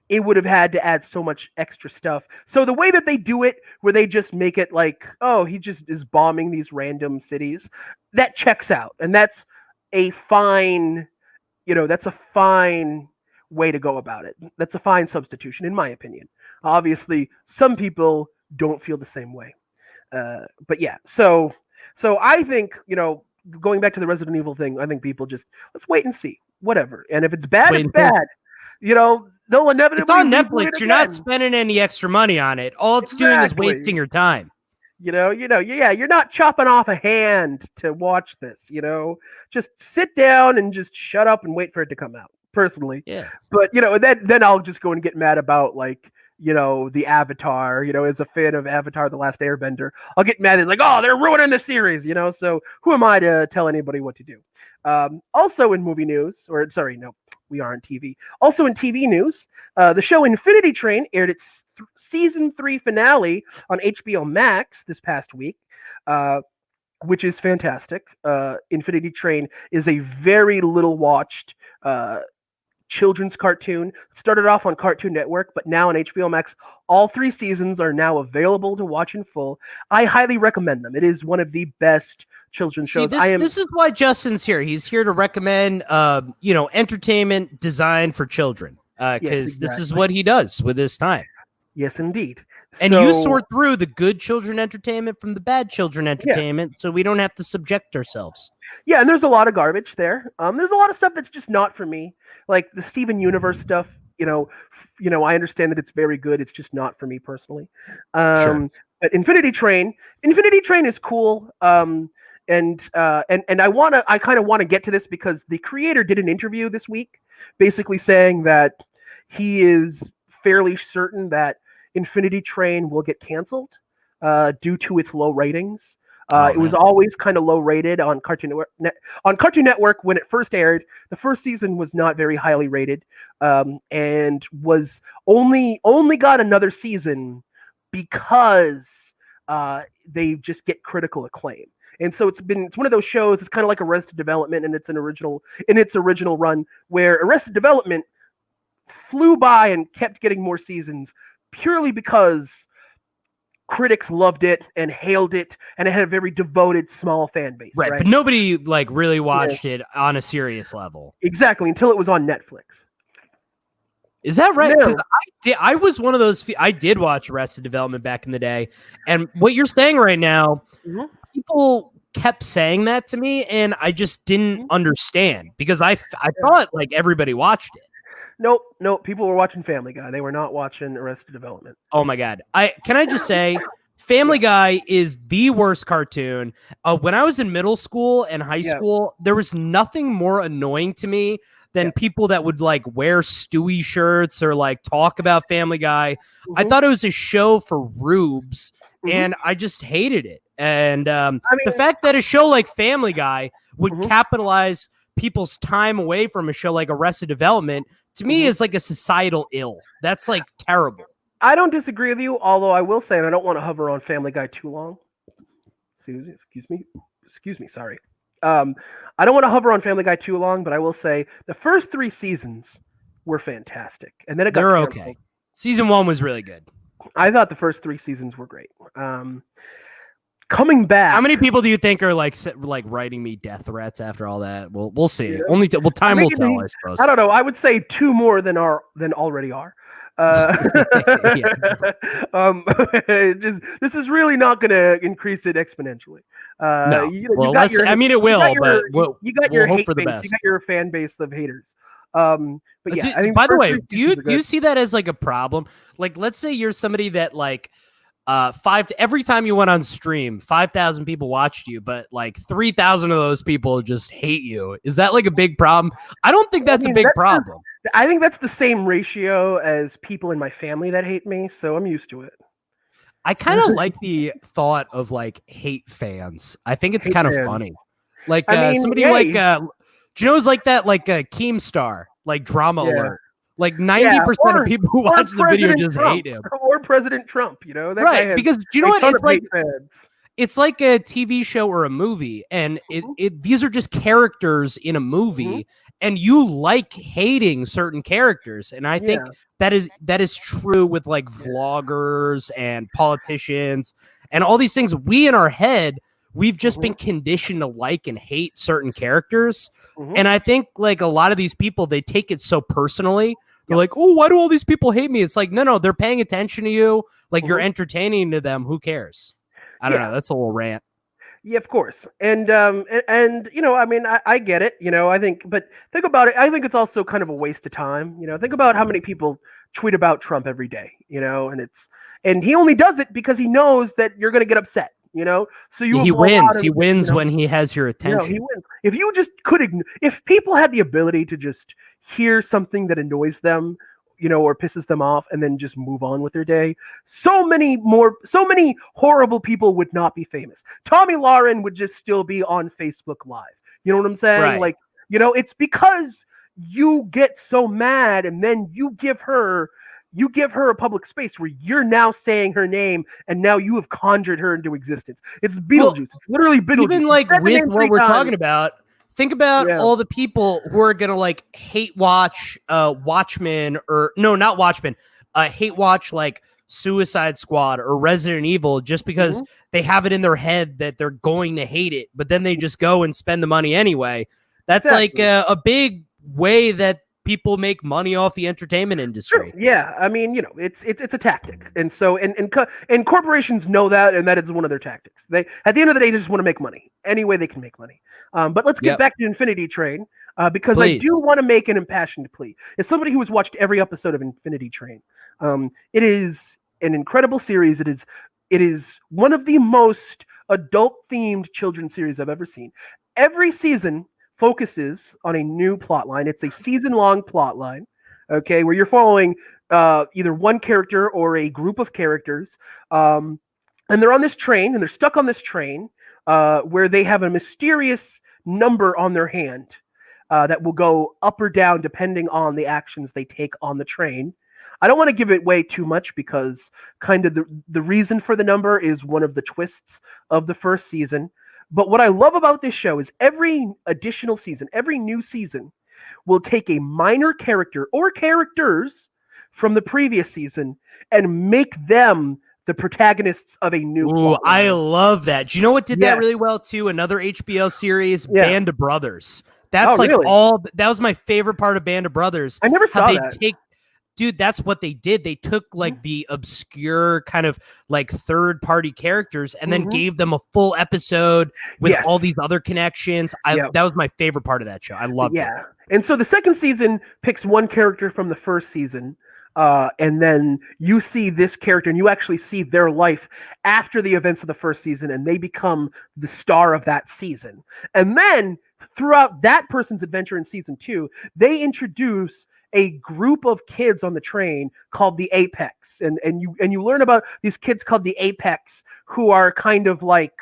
D: it would have had to add so much extra stuff. So the way that they do it, where they just make it like, oh, he just is bombing these random cities, that checks out. And that's a fine, that's a fine way to go about it. That's a fine substitution, in my opinion. Obviously, some people don't feel the same way. But yeah, so I think, going back to the Resident Evil thing, I think people just, let's wait and see, whatever. And if it's bad, it's bad. They'll inevitably.
C: It's on
D: reboot
C: Netflix.
D: it
C: You're not
D: again.
C: spending any extra money on it. All it's doing is wasting your time.
D: Yeah, you're not chopping off a hand to watch this. Just sit down and just shut up and wait for it to come out. Personally,
C: Yeah.
D: But then I'll just go and get mad about like the Avatar. As a fan of Avatar: The Last Airbender, I'll get mad at like, oh, they're ruining the series. So who am I to tell anybody what to do? Also in movie news, or sorry, no, we are on TV. Also in TV news, the show Infinity Train aired its season 3 finale on HBO Max this past week, which is fantastic. Infinity Train is a very little watched children's cartoon. It started off on Cartoon Network, but now on HBO Max, all 3 seasons are now available to watch in full. I highly recommend them. It is one of the best children's shows.
C: This is why Justin's here. He's here to recommend, entertainment designed for children, because this is what he does with his time.
D: Yes, indeed.
C: And you sort through the good children entertainment from the bad children entertainment, so we don't have to subject ourselves.
D: Yeah, and there's a lot of garbage there. There's a lot of stuff that's just not for me, like the Steven Universe stuff. I understand that it's very good. It's just not for me personally.
C: Sure.
D: But Infinity Train is cool. And I kind of want to get to this because the creator did an interview this week, basically saying that he is fairly certain that Infinity Train will get canceled due to its low ratings. It was always kind of low rated on Cartoon Network when it first aired. The first season was not very highly rated, and was only got another season because they just get critical acclaim. And so it's one of those shows. It's kind of like Arrested Development in its original run, where Arrested Development flew by and kept getting more seasons purely because critics loved it and hailed it, and it had a very devoted small fan base. Right,
C: but nobody really watched it on a serious level.
D: Exactly, until it was on Netflix.
C: Is that right? Because I was one of those. I did watch Arrested Development back in the day, and what you're saying right now, people kept saying that to me, and I just didn't understand because I thought like everybody watched it.
D: Nope. People were watching Family Guy. They were not watching Arrested Development.
C: Oh my God. Can I just say, Family Guy is the worst cartoon. When I was in middle school and high school, there was nothing more annoying to me than people that would like wear Stewie shirts or like talk about Family Guy. I thought it was a show for rubes, and I just hated it. And the fact that a show like Family Guy would capitalize people's time away from a show like Arrested Development, to me, is like a societal ill. That's like terrible.
D: I don't disagree with you, although I will say, and I don't want to hover on Family Guy too long. Excuse me. Sorry. I don't want to hover on Family Guy too long, but I will say the first 3 seasons were fantastic, and then it got canceled.
C: Okay. Season 1 was really good.
D: I thought the first 3 seasons were great. Coming back,
C: how many people do you think are like writing me death threats after all that? We'll see. Yeah. Time will tell, I suppose.
D: I don't know. I would say 2 more than already are. This is really not going to increase it exponentially.
C: No. It will, but
D: you got your hate base. You got your fan base of haters. But yeah, I think
C: by the way, do you see that as like a problem? Like, let's say you're somebody that like every time you went on stream, 5,000 people watched you, but like 3,000 of those people just hate you. Is that like a big problem? I don't think that's a big problem.
D: I think that's the same ratio as people in my family that hate me, so I'm used to it.
C: I kind of like the thought of like hate fans. I think it's kind of funny. Like Do you know it's like that, like a Keemstar, like drama alert? Like 90% of people who watch the video just hate him.
D: Or President Trump, you know? That guy
C: Right,
D: has
C: because do you know
D: a
C: what?
D: ton
C: It's
D: of
C: like
D: hate fans.
C: it's like a TV show or a movie, and these are just characters in a movie, and you like hating certain characters. And I think that is true with like vloggers and politicians and all these things. We in our head, we've just been conditioned to like and hate certain characters. And I think like a lot of these people, they take it so personally. They're like, oh, why do all these people hate me? It's like, no, they're paying attention to you. Like you're entertaining to them. Who cares? I don't know. That's a little rant.
D: Yeah, of course. And you know, I mean, I get it, you know, I think, but think about it. I think it's also kind of a waste of time. You know, think about how many people tweet about Trump every day, you know, and he only does it because he knows that you're going to get upset, you know? So he wins.
C: He wins when he has your attention.
D: You know, he wins. If you just if people had the ability to just hear something that annoys them, you know, or pisses them off and then just move on with their day, so many horrible people would not be famous. Tommy Lauren would just still be on Facebook Live. You know what I'm saying?
C: Right.
D: Like, you know, it's because you get so mad and then you give her a public space where you're now saying her name and now you have conjured her into existence. It's Beetlejuice.
C: Well,
D: it's literally Beetlejuice.
C: Even like with what we're talking about, think about all the people who are going to like hate watch Watchmen or no, not Watchmen, hate watch like Suicide Squad or Resident Evil just because they have it in their head that they're going to hate it, but then they just go and spend the money anyway. That's like a big way that people make money off the entertainment industry.
D: Sure. Yeah, I mean, you know, it's a tactic, and so and corporations know that, and that is one of their tactics. They at the end of the day just want to make money any way they can make money. But let's get back to Infinity Train because I do want to make an impassioned plea. As somebody who has watched every episode of Infinity Train, it is an incredible series. It is one of the most adult-themed children's series I've ever seen. Every season focuses on a new plot line. It's a season-long plot line, okay, where you're following either one character or a group of characters, and they're on this train, and they're stuck on this train where they have a mysterious number on their hand that will go up or down depending on the actions they take on the train. I don't want to give it away too much because kind of the reason for the number is one of the twists of the first season. But what I love about this show is every additional season, every new season will take a minor character or characters from the previous season and make them the protagonists of a new plot line.
C: I love that. Do you know what did that really well too? Another HBO series, Band of Brothers. That's that was my favorite part of Band of Brothers.
D: I never saw that.
C: Dude, that's what they did. They took like the obscure kind of like third party characters and then gave them a full episode with all these other connections. That was my favorite part of that show. I loved it.
D: And so the second season picks one character from the first season. And then you see this character and you actually see their life after the events of the first season and they become the star of that season. And then throughout that person's adventure in season 2, they introduce a group of kids on the train called the Apex, and you learn about these kids called the Apex who are kind of like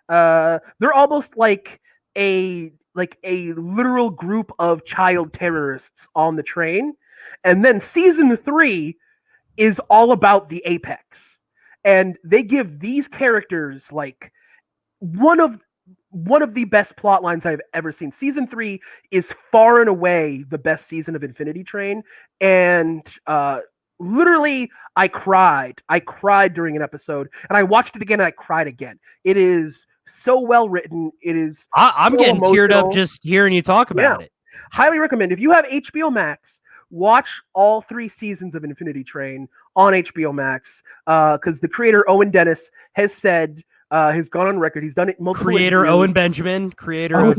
D: they're almost like a literal group of child terrorists on the train. And then season 3 is all about the Apex, and they give these characters like one of the best plot lines I've ever seen. Season 3 is far and away the best season of Infinity Train. And literally, I cried. I cried during an episode. And I watched it again and I cried again. It is so well written. It is
C: I'm getting teared up just hearing you talk about it.
D: Highly recommend. If you have HBO Max, watch all 3 seasons of Infinity Train on HBO Max. Because the creator, Owen Dennis, has said... has gone on record. He's done it multiple
C: Creator
D: interviews.
C: Owen Benjamin, creator of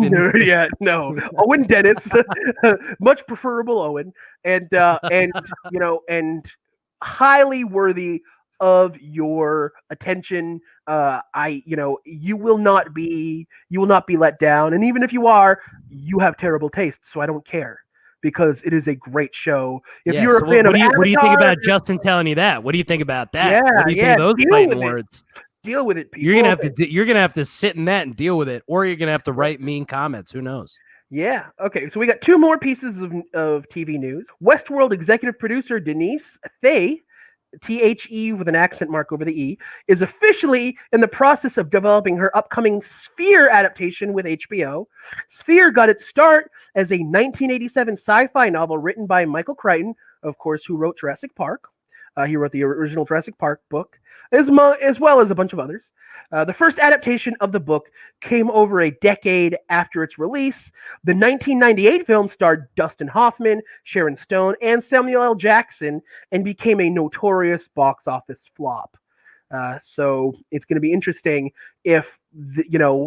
D: Owen Dennis, much preferable Owen, and you know, and highly worthy of your attention. You will not be let down, and even if you are, you have terrible taste, so I don't care. Because it is a great show. If you're a fan of Avatar,
C: what do you think about Justin telling you that? What do you think about that?
D: Yeah,
C: what do you think of those fighting words?
D: Deal with it, people.
C: You're gonna have to sit in that and deal with it, or you're gonna have to write mean comments. Who knows?
D: Yeah. Okay. So we got two more pieces of TV news. Westworld executive producer Denise Thay, THE with an accent mark over the E, is officially in the process of developing her upcoming Sphere adaptation with HBO. Sphere got its start as a 1987 sci-fi novel written by Michael Crichton, of course, who wrote Jurassic Park. He wrote the original Jurassic Park book, as well as a bunch of others. The first adaptation of the book came over a decade after its release. The 1998 film starred Dustin Hoffman, Sharon Stone, and Samuel L. Jackson and became a notorious box office flop. So it's going to be interesting if,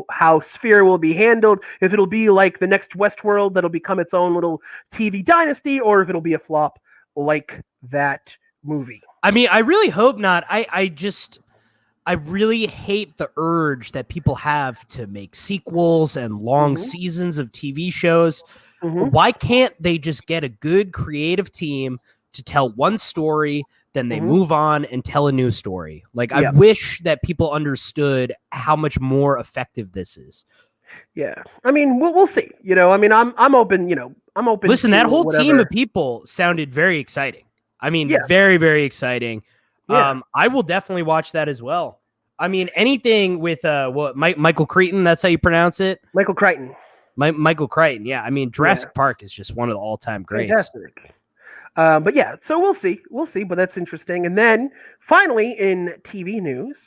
D: how Sphere will be handled, if it'll be like the next Westworld that'll become its own little TV dynasty, or if it'll be a flop like that movie.
C: I mean, I really hope not. I really hate the urge that people have to make sequels and long seasons of TV shows. Why can't they just get a good creative team to tell one story, then they move on and tell a new story? Like, I wish that people understood how much more effective this is.
D: Yeah. I mean, we'll see. I'm open, I'm open.
C: Listen, that whole
D: whatever.
C: team of people sounded very exciting. I mean, very, very exciting.
D: Yeah.
C: I will definitely watch that as well. I mean, anything with Michael Crichton, that's how you pronounce it?
D: Michael Crichton.
C: Michael Crichton, yeah. I mean, Jurassic Park is just one of the all-time greats.
D: Fantastic. But yeah, so we'll see, but that's interesting. And then finally in TV news,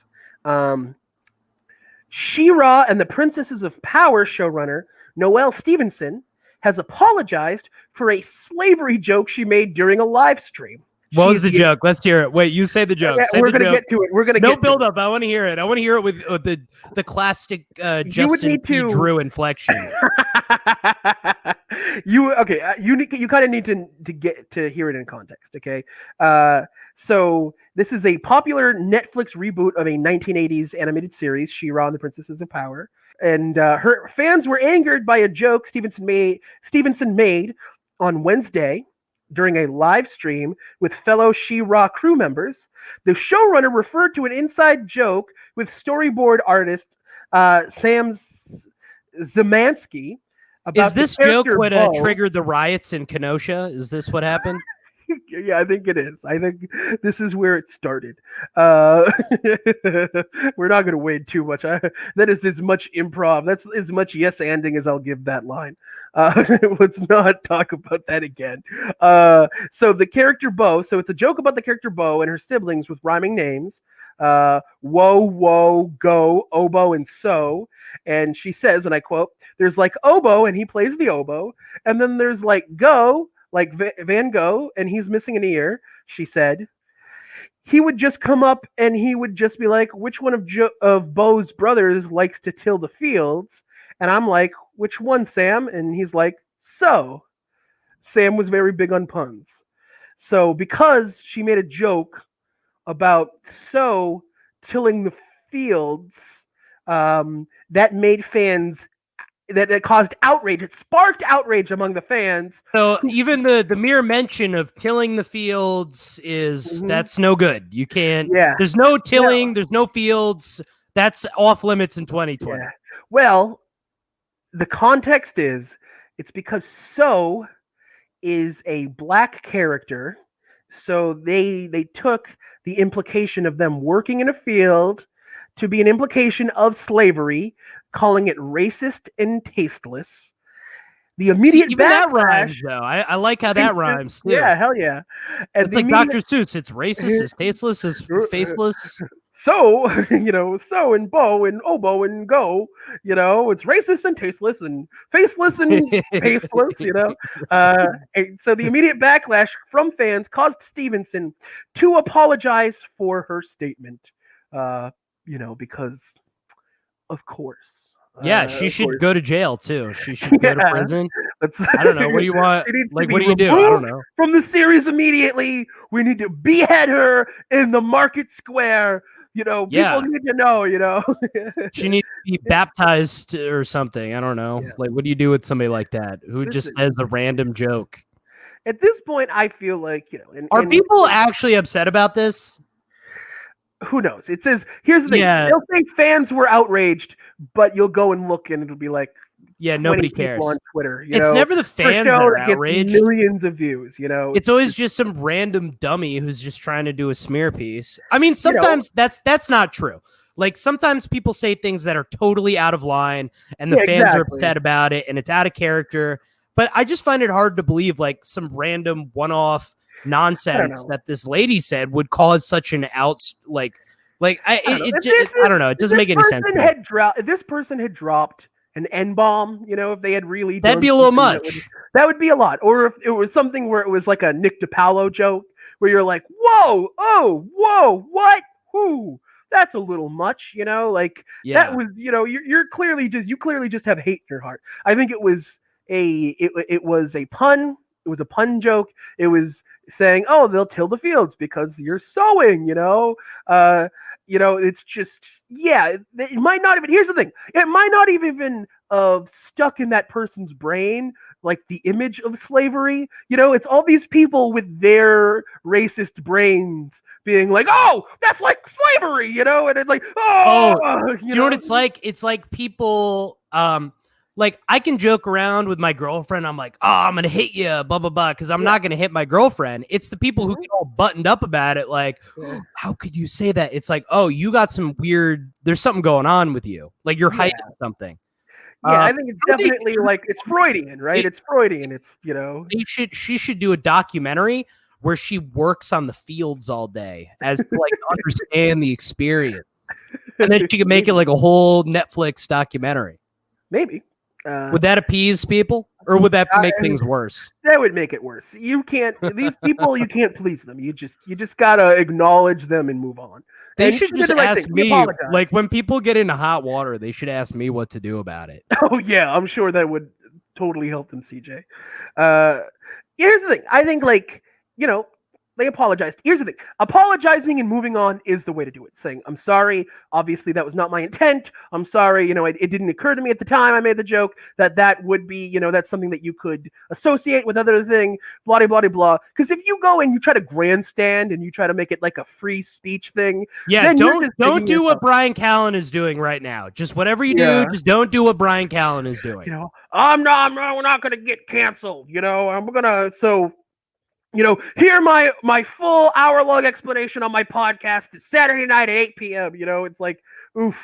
D: She-Ra and the Princesses of Power showrunner Noelle Stevenson has apologized for a slavery joke she made during a live stream.
C: What was the joke? Let's hear it. Wait, you say the joke.
D: Yeah, we're going to get to it. We're going to
C: no build up. I want to hear it. I want to hear it with the classic Justin P. Drew inflection.
D: You kind of need to get to hear it in context. Okay, so this is a popular Netflix reboot of a 1980s animated series, She-Ra and the Princesses of Power, and her fans were angered by a joke Stevenson made on Wednesday during a live stream with fellow She-Ra crew members. The showrunner referred to an inside joke with storyboard artist Sam Zemansky.
C: Is this joke what triggered the riots in Kenosha? Is this what happened?
D: Yeah, I think it is. I think this is where it started. We're not going to wade too much. That is as much improv. That's as much yes-anding as I'll give that line. Let's not talk about that again. So the character Bo. So it's a joke about the character Bo and her siblings with rhyming names. Whoa, whoa, go, oboe, and so. And she says, and I quote, "There's like oboe, and he plays the oboe. And then there's like go, like Van Gogh, and he's missing an ear," she said. "He would just come up and he would just be like, which one of Bo's brothers likes to till the fields?" And I'm like, "Which one, Sam?" And he's like, "So." Sam was very big on puns. So because she made a joke about so tilling the fields, that made fans... That caused outrage. It sparked outrage among the fans.
C: So even the mere mention of tilling the fields is that's no good. You can't.
D: Yeah.
C: There's no tilling. There's no fields. That's off limits in 2020.
D: Yeah. Well, the context is it's because So is a black character, so they took the implication of them working in a field to be an implication of slavery, calling it racist and tasteless. The immediate
C: that rhymes, though. I like how that rhymes, too.
D: Yeah, hell yeah. And
C: it's like Dr. Seuss. It's racist, it's tasteless, it's faceless.
D: So, so and Bo and oboe and go, it's racist and tasteless and faceless and tasteless, And so the immediate backlash from fans caused Stevenson to apologize for her statement, because of course.
C: Yeah, she should go to jail too. She should go to prison. I don't know. What do you want? Like, what do you do? I don't know.
D: From the series immediately. We need to behead her in the market square. People need to know,
C: She needs to be baptized or something. I don't know. Yeah. Like, what do you do with somebody like that who just says a random joke?
D: At this point, I feel like,
C: Are people actually upset about this?
D: Who knows? It says, here's the thing. They'll say fans were outraged, but you'll go and look and it'll be like,
C: Yeah,
D: 20
C: nobody
D: people
C: cares
D: on Twitter.
C: It's never the
D: for a
C: fans
D: show
C: that are
D: that gets
C: outraged.
D: millions of views.
C: It's always just some random dummy who's just trying to do a smear piece. I mean, sometimes that's not true. Like sometimes people say things that are totally out of line and the fans are upset about it and it's out of character. But I just find it hard to believe like some random one-off nonsense that this lady said would cause such an I don't know. It doesn't make any sense.
D: If this person had dropped an N-bomb, if they had really
C: that'd be a little much.
D: That would be a lot. Or if it was something where it was like a Nick DiPaolo joke where you're like, whoa, oh, whoa, what? Who? That's a little much, that was, you clearly just have hate in your heart. I think it was it was a pun. It was a pun joke. It was saying, oh, they'll till the fields because you're sowing, it's just, it might not even, here's the thing. It might not even been stuck in that person's brain, like the image of slavery. It's all these people with their racist brains being like, oh, that's like slavery, and it's like,
C: you know what it's like? It's like people, like I can joke around with my girlfriend. I'm like, oh, I'm going to hit you, blah, blah, blah. Cause I'm not going to hit my girlfriend. It's the people who get all buttoned up about it. Like, how could you say that? It's like, oh, you got some weird, there's something going on with you. Like you're hiding something.
D: Yeah, I think it's definitely like, it's Freudian, right? It's Freudian. It's,
C: she should do a documentary where she works on the fields all day as to like understand the experience. And then she could make it like a whole Netflix documentary.
D: Maybe.
C: Would that appease people, or would that make things worse?
D: That would make it worse. You can't. These people, you can't please them. You just gotta acknowledge them and move on.
C: They should just ask me. Like when people get into hot water, they should ask me what to do about it.
D: Oh yeah, I'm sure that would totally help them, CJ. Here's the thing. I think they apologized. Here's the thing. Apologizing and moving on is the way to do it. Saying, I'm sorry. Obviously, that was not my intent. I'm sorry. It didn't occur to me at the time I made the joke that would be, that's something that you could associate with other thing, blah, blah, blah, blah. Because if you go and you try to grandstand and you try to make it like a free speach thing.
C: Yeah, don't do what Brian Callen is doing right now. Just whatever you do, just don't do what Brian Callen is doing.
D: We're not going to get canceled. Hear my full hour-long explanation on my podcast Saturday night at 8 p.m. It's like, oof,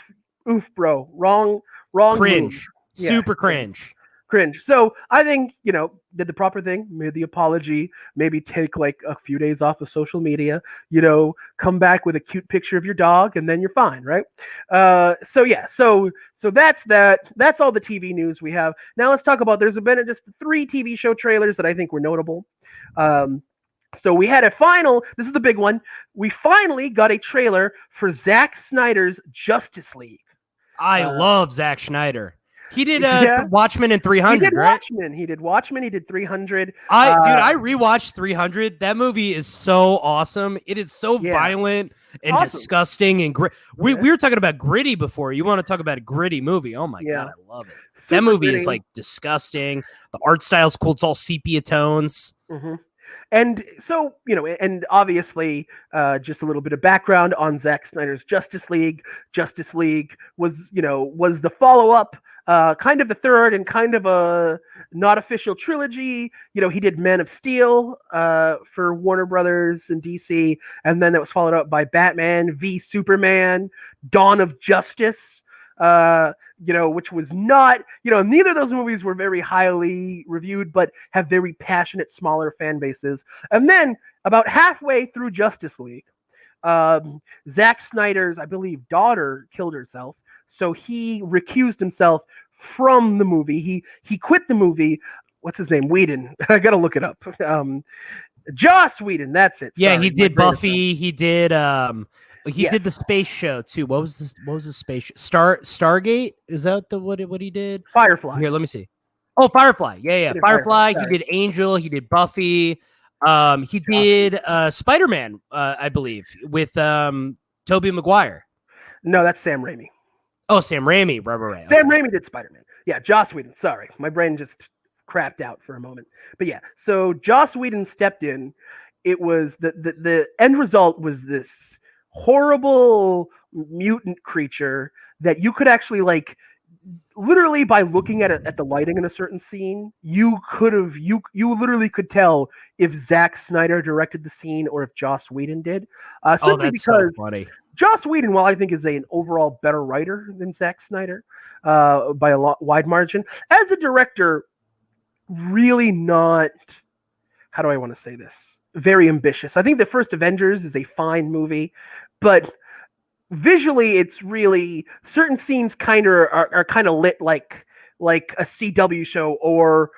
D: bro, wrong,
C: cringe, super cringe.
D: So I think did the proper thing, made the apology, maybe take like a few days off of social media, come back with a cute picture of your dog, and then you're fine, right? So that's that. That's all the TV news we have. Now let's talk about. There's been just 3 TV show trailers that I think were notable. So we had this is the big one. We finally got a trailer for Zack Snyder's Justice League.
C: I love Zack Snyder. He did Watchmen and 300, right?
D: He did Watchmen. He did 300.
C: I rewatched 300. That movie is so awesome. It is so violent and disgusting and gritty. We were talking about gritty before. You want to talk about a gritty movie? Oh my God, I love it. That movie is like disgusting. The art style's cool. It's all sepia tones.
D: Mm-hmm. And so, and obviously, just a little bit of background on Zack Snyder's Justice League. Justice League was the follow-up, kind of the third and kind of a not official trilogy. He did Man of Steel for Warner Brothers and DC, and then that was followed up by Batman v Superman, Dawn of Justice. Which was not, neither of those movies were very highly reviewed, but have very passionate, smaller fan bases. And then about halfway through Justice League, Zack Snyder's, I believe, daughter killed herself. So he recused himself from the movie. He quit the movie. What's his name? Whedon. I got to look it up. Joss Whedon. That's it.
C: Yeah, he did Buffy. He did, He did the space show too. What was the space show? Stargate? Is that what he did?
D: Firefly.
C: Here, let me see. Oh, Firefly. Yeah. Firefly. He did Angel. He did Buffy. He did Spider-Man, I believe, with Tobey Maguire.
D: No, that's Sam Raimi.
C: Oh, Sam Raimi. Right.
D: Sam Raimi did Spider-Man. Yeah, Joss Whedon. Sorry, my brain just crapped out for a moment. But yeah, so Joss Whedon stepped in. It was the end result was this horrible mutant creature that you could actually literally by looking at the lighting in a certain scene, you literally could tell if Zack Snyder directed the scene or if Joss Whedon did. Simply
C: that's so
D: because
C: funny.
D: Joss Whedon, while I think is an overall better writer than Zack Snyder by a wide margin, as a director, really not. How do I want to say this? Very ambitious. I think the first Avengers is a fine movie, but visually it's really certain scenes kind of are kind of lit like a CW show or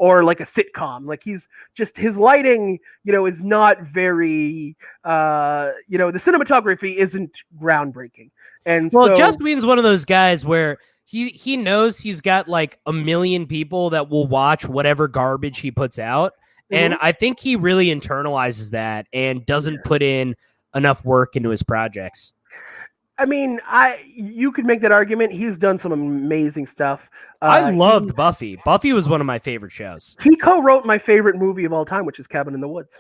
D: or like a sitcom. Like his lighting is not very the cinematography isn't groundbreaking. And
C: Well,
D: so
C: Joss Whedon's one of those guys where he knows he's got like a million people that will watch whatever garbage he puts out. And I think he really internalizes that and doesn't put in enough work into his projects.
D: I mean, you could make that argument. He's done some amazing stuff.
C: I loved Buffy. Buffy was one of my favorite shows.
D: He co-wrote my favorite movie of all time, which is Cabin in the Woods.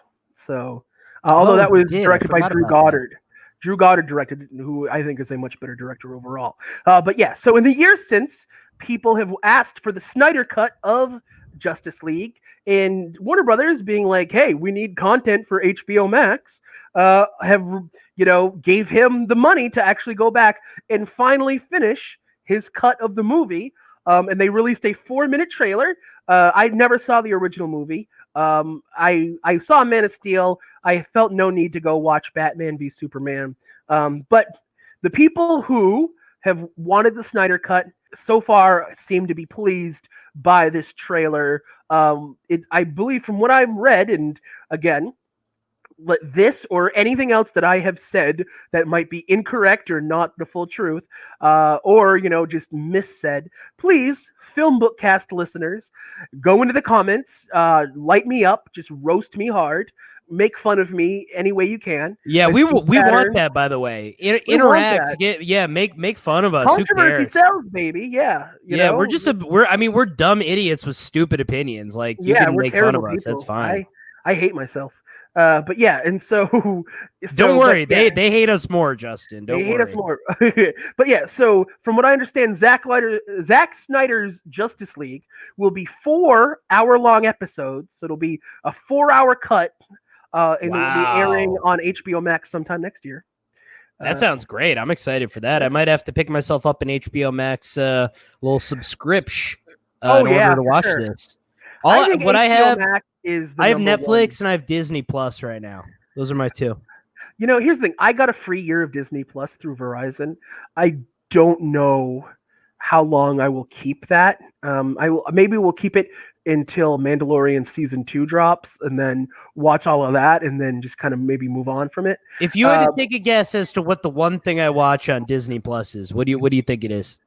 D: So, although that was directed by Drew Goddard. Drew Goddard directed, who I think is a much better director overall. But yeah, so in the years since, people have asked for the Snyder cut of Justice League, and Warner Brothers being like, hey, we need content for HBO Max, gave him the money to actually go back and finally finish his cut of the movie. And they released a 4-minute trailer. I never saw the original movie. I saw Man of Steel. I felt no need to go watch Batman v Superman. But the people who have wanted the Snyder cut so far seem to be pleased by this trailer. I believe from what I've read, and again, this or anything else that I have said that might be incorrect or not the full truth, or just missaid, please, FilmBookCast listeners, go into the comments, light me up, just roast me hard, make fun of me any way you can.
C: Yeah, we want that, by the way. Interact, make fun of us.
D: Controversy
C: Who cares?
D: sells, baby. Yeah,
C: we're dumb idiots with stupid opinions. Like you can make fun of us. That's fine.
D: I hate myself. But yeah, and so
C: don't worry, they hate us more, Justin. Don't worry.
D: Hate us more. But yeah, so from what I understand, Zack Snyder's Justice League will be 4-hour-long episodes. So it'll be a 4-hour cut, and it'll be airing on HBO Max sometime next year.
C: That sounds great. I'm excited for that. I might have to pick myself up an HBO Max little subscription in order to watch this. I have Netflix and I have Disney Plus right now. Those are my two.
D: Here's the thing. I got a free year of Disney Plus through Verizon. I don't know how long I will keep that. Maybe we'll keep it until Mandalorian season 2 drops, and then watch all of that, and then just kind of maybe move on from it.
C: If you had to take a guess as to what the one thing I watch on Disney Plus is, what do you think it is?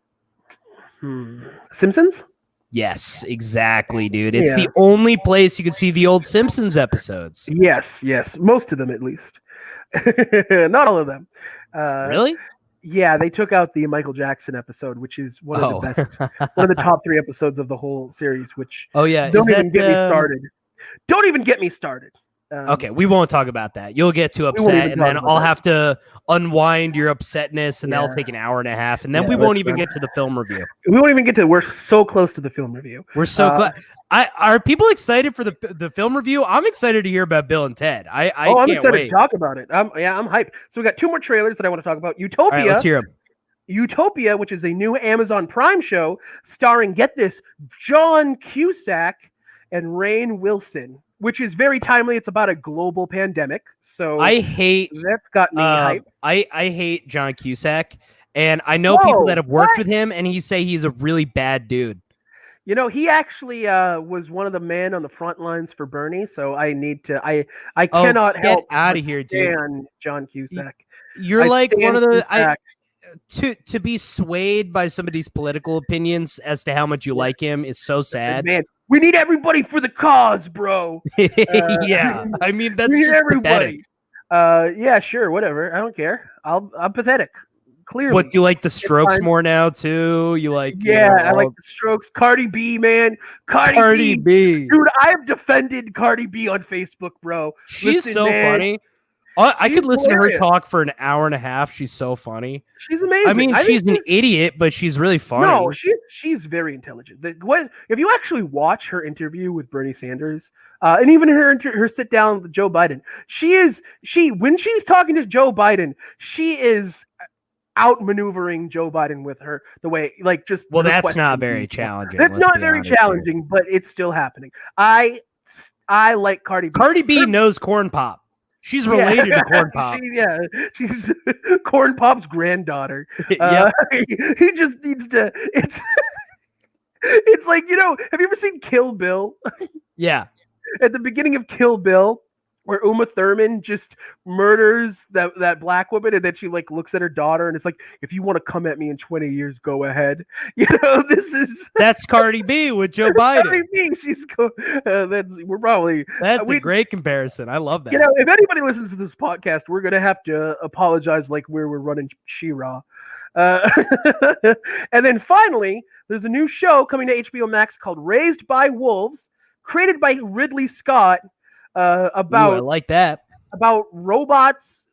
D: Simpsons?
C: Yes, exactly, dude. It's the only place you can see the old Simpsons episodes.
D: Yes. Most of them, at least. Not all of them.
C: Really?
D: Yeah, they took out the Michael Jackson episode, which is one of the best, one of the top 3 episodes of the whole series, which don't even get me started. Don't even get me started.
C: Okay, we won't talk about that. You'll get too upset, and then I'll have to unwind your upsetness, and that'll take an hour and a half, and then we won't even get to the film review.
D: We won't even get to. We're so close to the film review.
C: We're so glad. Are people excited for the film review? I'm excited to hear about Bill and Ted. I'm
D: excited to talk about it. I'm hyped. So we got 2 more trailers that I want to talk about. Utopia.
C: All right, let's hear them.
D: Utopia, which is a new Amazon Prime show starring, get this, John Cusack and Rainn Wilson, which is very timely. It's about a global pandemic. So that's got me hyped.
C: I hate John Cusack, and I know people that have worked with him, and he say he's a really bad dude.
D: He actually was one of the men on the front lines for Bernie. So I need to. I cannot help
C: out of here, dude.
D: John Cusack.
C: You're like one of the. To be swayed by somebody's political opinions as to how much you like him is so sad.
D: Man, we need everybody for the cause, bro.
C: Yeah, I mean that's just everybody.
D: Pathetic. Yeah, sure, whatever. I don't care. I'm pathetic. Clearly.
C: What, you like the Strokes more now too? You like?
D: I like the Strokes. Cardi B, man. Cardi B. Dude, I have defended Cardi B on Facebook, bro.
C: She's so funny. I
D: She's
C: could listen to her
D: hilarious.
C: talk for an hour and a half. She's so funny.
D: She's amazing.
C: I mean, she's an idiot, but she's really funny.
D: No, she's very intelligent. If you actually watch her interview with Bernie Sanders, and even her sit down with Joe Biden, when she's talking to Joe Biden, she is outmaneuvering Joe Biden with the way just.
C: Well, that's not very challenging.
D: That's not very challenging, but it's still happening. I like Cardi B.
C: Cardi B knows Corn Pop. She's related to Corn Pop.
D: She's Corn Pop's granddaughter.
C: Yep.
D: He just needs to. It's like, have you ever seen Kill Bill?
C: Yeah.
D: At the beginning of Kill Bill, where Uma Thurman just murders that black woman, and then she looks at her daughter and it's like, if you want to come at me in 20 years, go ahead.
C: That's Cardi B with Joe Biden. Cardi B,
D: that's
C: a great comparison. I love that.
D: If anybody listens to this podcast, we're gonna have to apologize like we're running She-Ra. And then finally, there's a new show coming to HBO Max called Raised by Wolves, created by Ridley Scott.
C: I like that.
D: About robots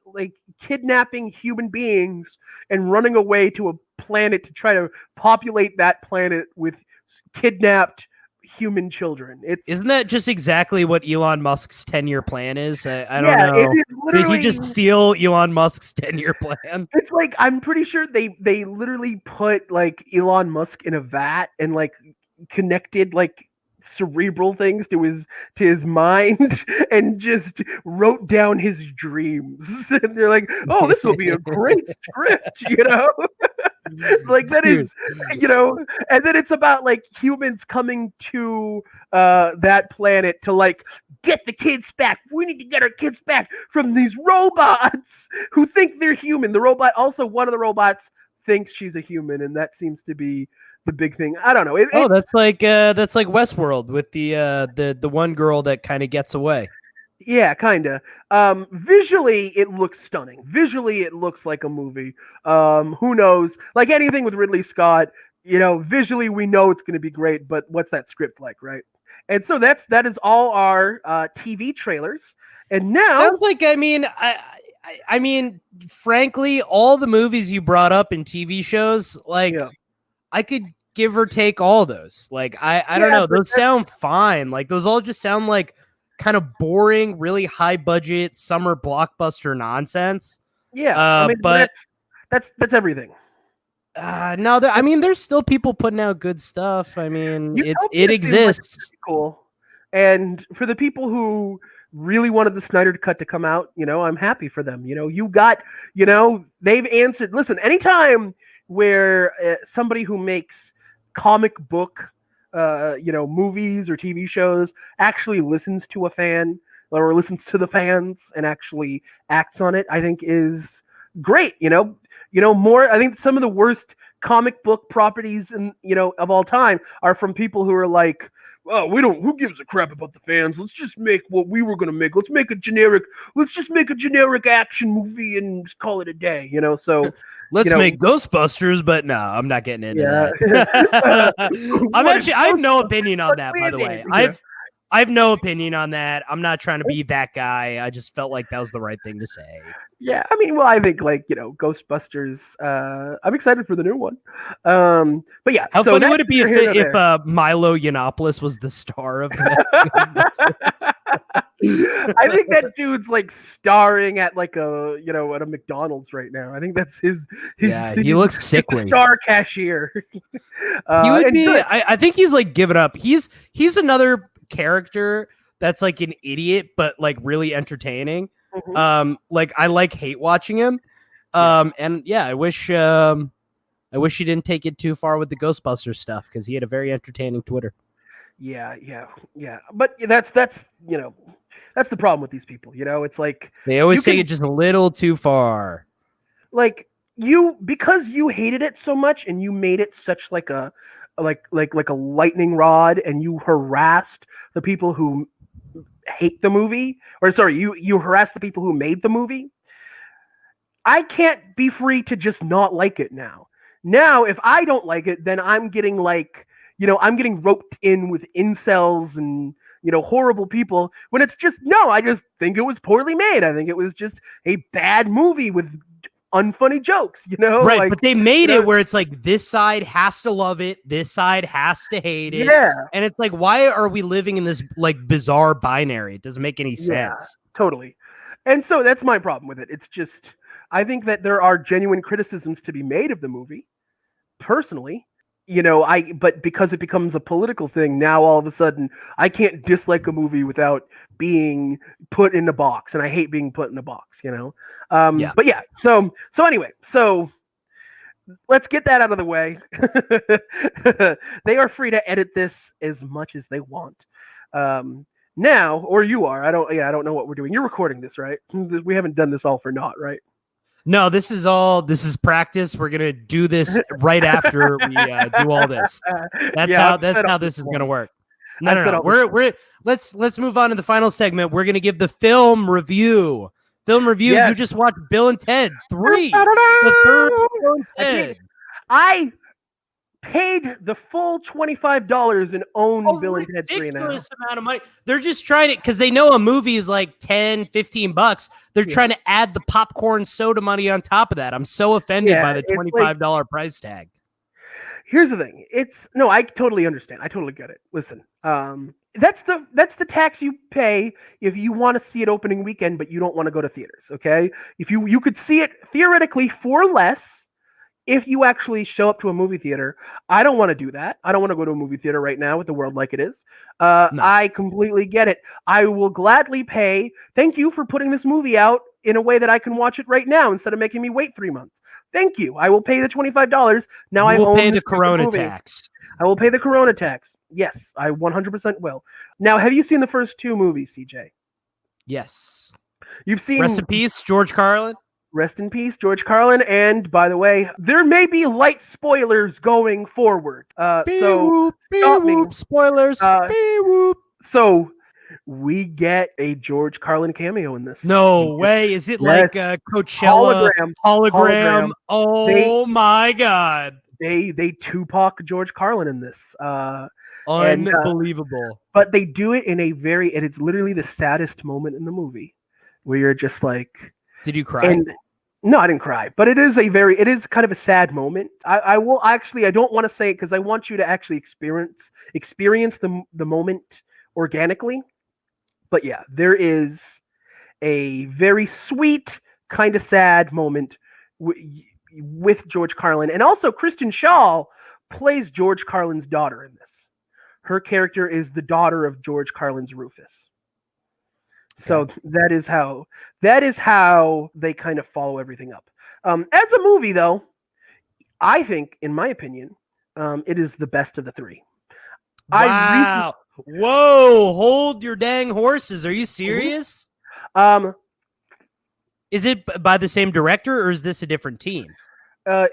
D: kidnapping human beings and running away to a planet to try to populate that planet with kidnapped human children.
C: Isn't that just exactly what Elon Musk's 10-year plan is? I don't know. Did he just steal Elon Musk's 10-year plan?
D: It's I'm pretty sure they literally put Elon Musk in a vat and connected cerebral things to his mind and just wrote down his dreams. And they're like, oh, this will be a great script, that is, and then it's about humans coming to that planet to get the kids back. We need to get our kids back from these robots who think they're human. The robot, also one of the robots thinks she's a human, and that seems to be the big thing. I don't know.
C: That's like Westworld with the one girl that kind of gets away.
D: Yeah, kind of. Visually, it looks stunning. Visually, it looks like a movie. Who knows? Like anything with Ridley Scott, visually we know it's going to be great, but what's that script like, right? And so that is all our TV trailers. And now
C: sounds like I mean, frankly, all the movies you brought up in TV shows, I could give or take all those. I don't know. Those sound fine. Those all just sound like kind of boring, really high budget summer blockbuster nonsense.
D: Yeah, but that's everything.
C: No, there's still people putting out good stuff. It exists.
D: Cool. And for the people who really wanted the Snyder Cut to come out, I'm happy for them. They've answered. Listen, anytime where somebody who makes comic book, movies or TV shows actually listens to a fan or listens to the fans and actually acts on it, I think is great. More. I think some of the worst comic book properties of all time are from people who are like, oh, who gives a crap about the fans? Let's just make what we were going to make. Let's just make a generic action movie and just call it a day, so.
C: Let's make Ghostbusters, but no, I'm not getting into that. I have no opinion on that, by the way. I have no opinion on that. I'm not trying to be that guy. I just felt like that was the right thing to say.
D: Yeah, I think Ghostbusters. I'm excited for the new one. But yeah,
C: how funny would it be if Milo Yiannopoulos was the star of that?
D: I think that dude's starring at at a McDonald's right now. I think that's his
C: he looks sickly.
D: Star cashier.
C: He would be. I think he's giving up. He's another character that's an idiot, but really entertaining. Mm-hmm. I hate watching him. And yeah, I wish he didn't take it too far with the Ghostbusters stuff because he had a very entertaining Twitter.
D: Yeah. But that's the problem with these people. It's
C: they always take it just a little too far.
D: Because you hated it so much and you made it such a lightning rod and you harassed the people who hate the movie, or sorry, you harassed the people who made the movie. I can't be free to just not like it now. Now, if I don't like it, then I'm getting I'm getting roped in with incels and horrible people, when it's just, no, I just think it was poorly made. I think it was just a bad movie with unfunny jokes,
C: Right,
D: like,
C: but they made it where it's like this side has to love it, this side has to hate it.
D: Yeah.
C: And it's like, why are we living in this like bizarre binary? It doesn't make any
D: Yeah,
C: sense.
D: totally. And so that's my problem with it. It's just, I think that there are genuine criticisms to be made of the movie, personally. But because it becomes a political thing, now all of a sudden I can't dislike a movie without being put in a box, and I hate being put in a box,
C: Yeah.
D: But yeah, so anyway, so let's get that out of the way. They are free to edit this as much as they want. Now, or you are. I don't know what we're doing. You're recording this, right? We haven't done this all for naught, right?
C: No, this is practice. We're gonna do this right after we do all this. That's how this is gonna work. No. Let's move on to the final segment. We're gonna give the film review.
D: Yes.
C: You just watched Bill and Ted 3, the third Bill and Ted.
D: I paid the full $25 and owned Bill and Ted 3 now.
C: Ridiculous amount of money. They're just trying to, because they know a movie is like $10-15. They're trying to add the popcorn soda money on top of that. I'm so offended by the $25 price tag.
D: Here's the thing. I totally understand. I totally get it. Listen, that's the tax you pay if you want to see it opening weekend, but you don't want to go to theaters. Okay, if you could see it theoretically for less if you actually show up to a movie theater. I don't want to do that. I don't want to go to a movie theater right now with the world like it is. No. I completely get it. I will gladly pay. Thank you for putting this movie out in a way that I can watch it right now instead of making me wait 3 months. Thank you. I will pay the $25. Now I will
C: pay the Corona tax.
D: I will pay the Corona tax. Yes, I 100% will. Now, have you seen the first 2 movies, CJ?
C: Yes.
D: You've seen...
C: Rest in peace, George Carlin.
D: Rest in peace, George Carlin. And by the way, there may be light spoilers going forward. So stop me.
C: Spoilers.
D: So we get a George Carlin cameo in this.
C: No way. Is it like Coachella hologram? Oh my God.
D: They Tupac George Carlin in this.
C: Unbelievable.
D: But they do it in and it's literally the saddest moment in the movie where you're just like,
C: did you cry?
D: No, I didn't cry, but it is kind of a sad moment. I don't want to say it because I want you to actually experience the moment organically. But yeah, there is a very sweet, kind of sad moment with George Carlin. And also Kristen Schaal plays George Carlin's daughter in this. Her character is the daughter of George Carlin's Rufus. So that is how they kind of follow everything up. As a movie, though, I think, in my opinion, it is the best of the 3.
C: Wow! Whoa! Hold your dang horses! Are you serious? Is it by the same director, or is this a different team?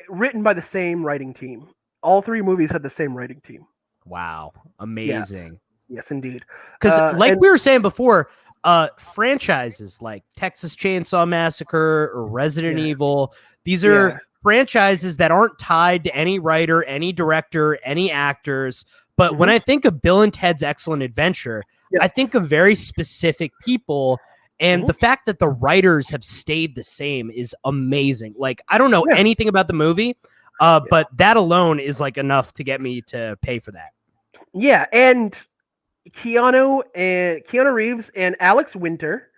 D: Written by the same writing team. All 3 movies had the same writing team.
C: Wow! Amazing.
D: Yeah. Yes, indeed.
C: Because, we were saying before. Franchises like Texas Chainsaw Massacre or Resident Evil, these are franchises that aren't tied to any writer, any director, any actors. But when I think of Bill and Ted's Excellent Adventure, I think of very specific people. And the fact that the writers have stayed the same is amazing. Like, I don't know anything about the movie, but that alone is like enough to get me to pay for that.
D: Yeah, and Keanu Reeves and Alex Winter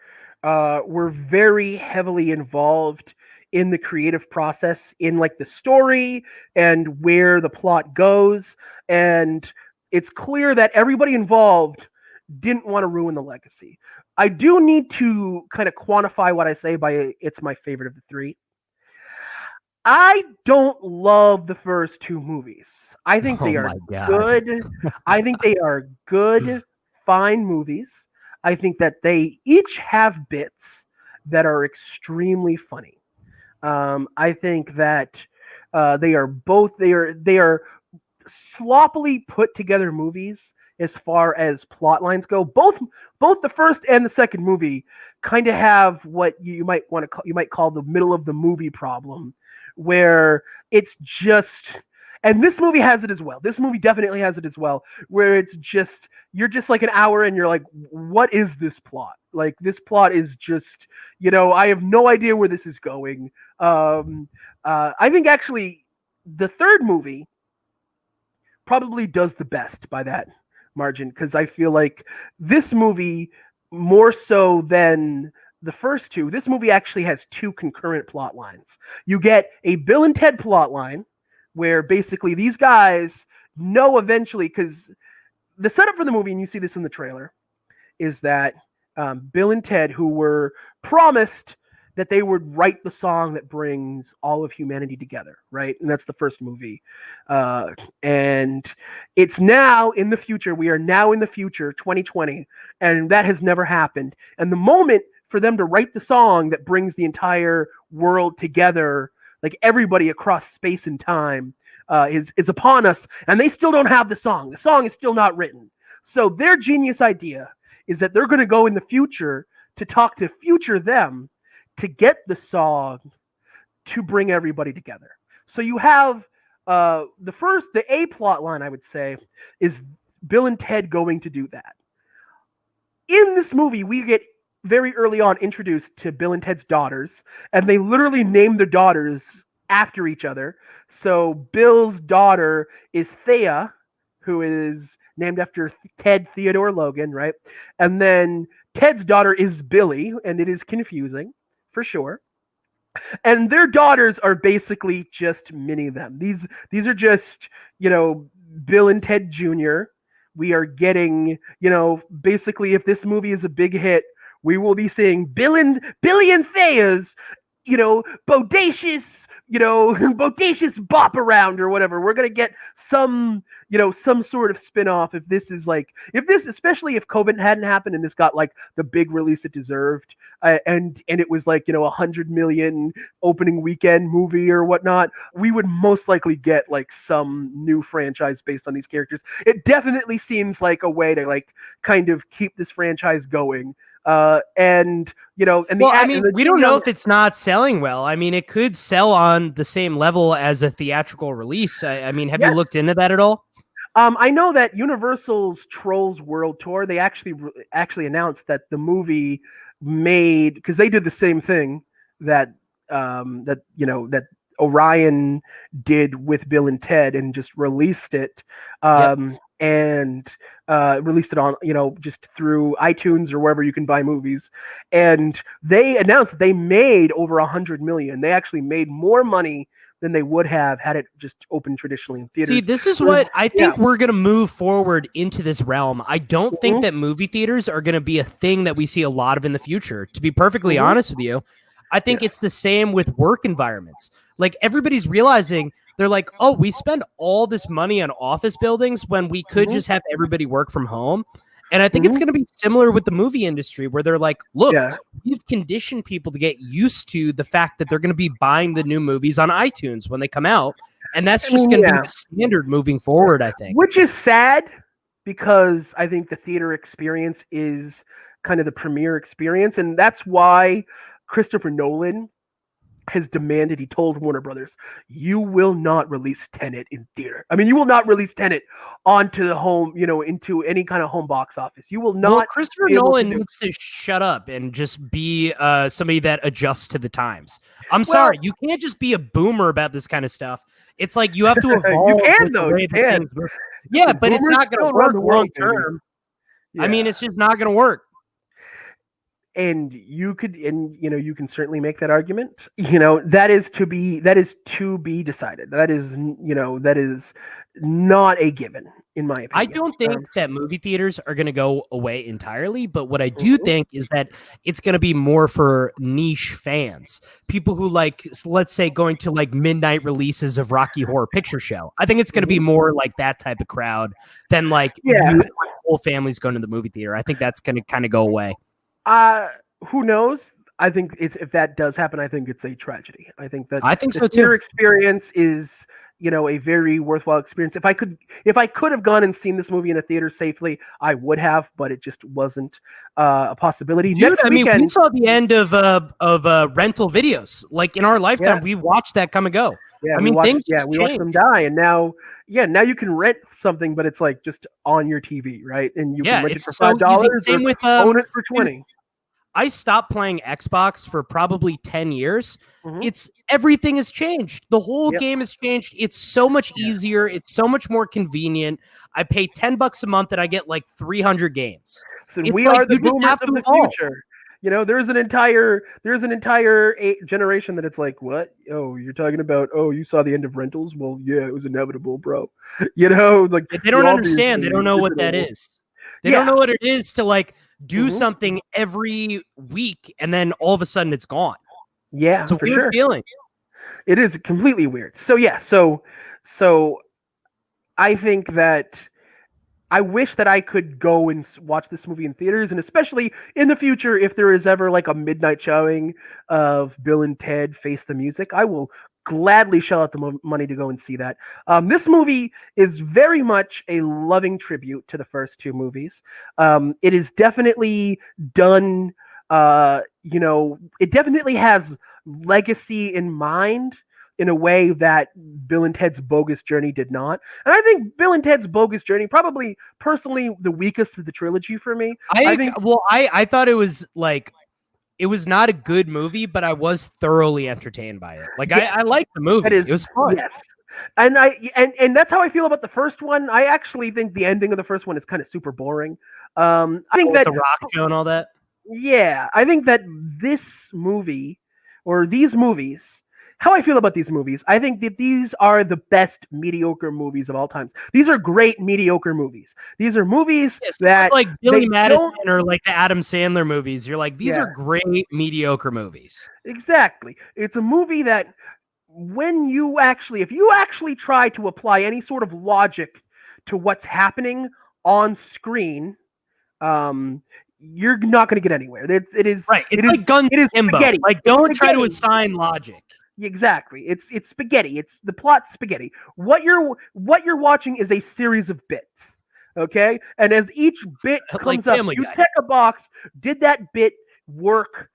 D: were very heavily involved in the creative process, in like the story and where the plot goes. And it's clear that everybody involved didn't want to ruin the legacy. I do need to kind of quantify what I say by it's my favorite of the 3. I don't love the first 2 movies. I think they are good. I think they are good, fine movies. I think that they each have bits that are extremely funny. I think that they are sloppily put together movies as far as plot lines go. Both the first and the second movie kind of have what you might call the middle of the movie problem, where it's just And this movie has it as well. This movie definitely has it as well, where it's just you're just like an hour and you're like, what is this plot? Like this plot is just, I have no idea where this is going. I think actually the third movie probably does the best by that margin, because I feel like this movie, more so than the first two, this movie actually has two concurrent plot lines. You get a Bill and Ted plot line where basically these guys know eventually, because the setup for the movie, and you see this in the trailer, is that Bill and Ted, who were promised that they would write the song that brings all of humanity together, right? And that's the first movie. And it's now in the future. We are now in the future, 2020, and that has never happened. And the moment for them to write the song that brings the entire world together, like everybody across space and time, is upon us, and they still don't have the song. The song is still not written. So their genius idea is that they're going to go in the future to talk to future them to get the song to bring everybody together. So you have the A plot line, I would say, is Bill and Ted going to do that. In this movie, we get very early on introduced to Bill and Ted's daughters, and they literally name their daughters after each other. So Bill's daughter is Thea, who is named after Ted Theodore Logan, right? And then Ted's daughter is Billy, and it is confusing, for sure. And their daughters are basically just mini them. These are just, Bill and Ted Jr. We are getting, basically if this movie is a big hit, we will be seeing Billy and Thea's, bodacious bop around or whatever. We're gonna get some sort of spin-off if this, especially if COVID hadn't happened and this got like the big release it deserved, and it was like, 100 million opening weekend movie or whatnot, we would most likely get like some new franchise based on these characters. It definitely seems like a way to like kind of keep this franchise going. We don't
C: know if it's not selling well. I mean, it could sell on the same level as a theatrical release. Have you looked into that at all?
D: I know that Universal's Trolls World Tour, they actually announced that the movie made, because they did the same thing that Orion did with Bill and Ted and just released it. And released it on, just through iTunes or wherever you can buy movies. And they announced that they made over 100 million. They actually made more money than they would have had it just opened traditionally in theaters.
C: See, this is what I think we're going to move forward into this realm. I don't think that movie theaters are going to be a thing that we see a lot of in the future. To be perfectly honest with you, I think it's the same with work environments. Like everybody's realizing, they're like, oh, we spend all this money on office buildings when we could just have everybody work from home. And I think it's going to be similar with the movie industry, where they're like, look, we've conditioned people to get used to the fact that they're going to be buying the new movies on iTunes when they come out. And that's just going to be the standard moving forward, I think.
D: Which is sad, because I think the theater experience is kind of the premier experience. And that's why Christopher Nolan has demanded, he told Warner Brothers, you will not release Tenet in theater. I mean, you will not release Tenet onto the home, into any kind of home box office. You will not.
C: Well, Christopher Nolan needs to shut up and just be somebody that adjusts to the times. I'm sorry, you can't just be a boomer about this kind of stuff. It's like you have to evolve.
D: You can, though. You can.
C: Yeah, but it's not going to work long term. Yeah. I mean, it's just not going to work.
D: And you can certainly make that argument. That is to be decided. That is not a given, in my opinion.
C: I don't think that movie theaters are going to go away entirely, but what I do think is that it's going to be more for niche fans, people who like, let's say, going to like midnight releases of Rocky Horror Picture Show. I think it's going to be more like that type of crowd than like whole families going to the movie theater. I think that's going to kind of go away.
D: Who knows? I think if that does happen, I think it's a tragedy. I think so too. Theater experience is, a very worthwhile experience. If I could have gone and seen this movie in a theater safely, I would have, but it just wasn't a possibility.
C: Dude, we saw the end of rental videos. Like in our lifetime, we watched that come and go.
D: Yeah,
C: I
D: we
C: mean,
D: watched.
C: things
D: Yeah,
C: just
D: we watched them
C: change.
D: die, and now you can rent something, but it's like just on your TV, right? And you can
C: Yeah,
D: rent it
C: it's
D: for
C: so easy.
D: $5 or
C: Same with
D: own it for
C: dude,
D: 20.
C: I stopped playing Xbox for probably 10 years.
D: Mm-hmm.
C: It's everything has changed. The whole
D: Yep.
C: game has changed. It's so much easier. It's so much more convenient. I pay $10 a month and I get like 300 games.
D: So
C: It's
D: we
C: like
D: are the
C: you just
D: boomers
C: have
D: of
C: to
D: the
C: evolve.
D: future. There's an entire generation that it's like, what? Oh, you're talking about? Oh, you saw the end of Rentals? Well, yeah, it was inevitable, bro. Like
C: They don't understand. They
D: obviously
C: don't know what that
D: inevitable.
C: is. They don't
D: Yeah.
C: know what it is to like do
D: Mhm.
C: something every week and then all of a sudden it's gone.
D: Yeah,
C: It's a
D: for
C: weird
D: sure.
C: feeling.
D: It is completely weird. So yeah, so I think that I wish that I could go and watch this movie in theaters, and especially in the future, if there is ever like a midnight showing of Bill and Ted Face the Music, I will gladly shell out the money to go and see that. This movie is very much a loving tribute to the first two movies. It is definitely done. It definitely has legacy in mind in a way that Bill and Ted's Bogus Journey did not. And I think Bill and Ted's Bogus Journey probably personally the weakest of the trilogy for me.
C: I thought it was like it was not a good movie, but I was thoroughly entertained by it. Like
D: Yes,
C: I liked the movie. It was fun.
D: Yes. And that's how I feel about the first one. I actually think the ending of the first one is kind of super boring. I think
C: With
D: that
C: the Rock show and all that.
D: Yeah, I think that this movie or these movies, how I feel about these movies, I think that these are the best mediocre movies of all times. These are great mediocre movies. These are movies that
C: like Billy
D: they
C: Madison
D: don't
C: or like the Adam Sandler movies. You're like, these are
D: Yeah.
C: great mediocre movies.
D: Exactly. It's a movie that if you actually try to apply any sort of logic to what's happening on screen, you're not going to get anywhere. It is
C: Right. It's
D: it is
C: like Guns
D: it is
C: Akimbo.
D: spaghetti.
C: Like,
D: It's
C: don't try to
D: spaghetti.
C: assign logic.
D: Exactly. It's spaghetti. It's the plot spaghetti. What you're watching is a series of bits. Okay? And as each bit
C: Like
D: comes up,
C: Family
D: you
C: Guy.
D: check a box. Did that bit work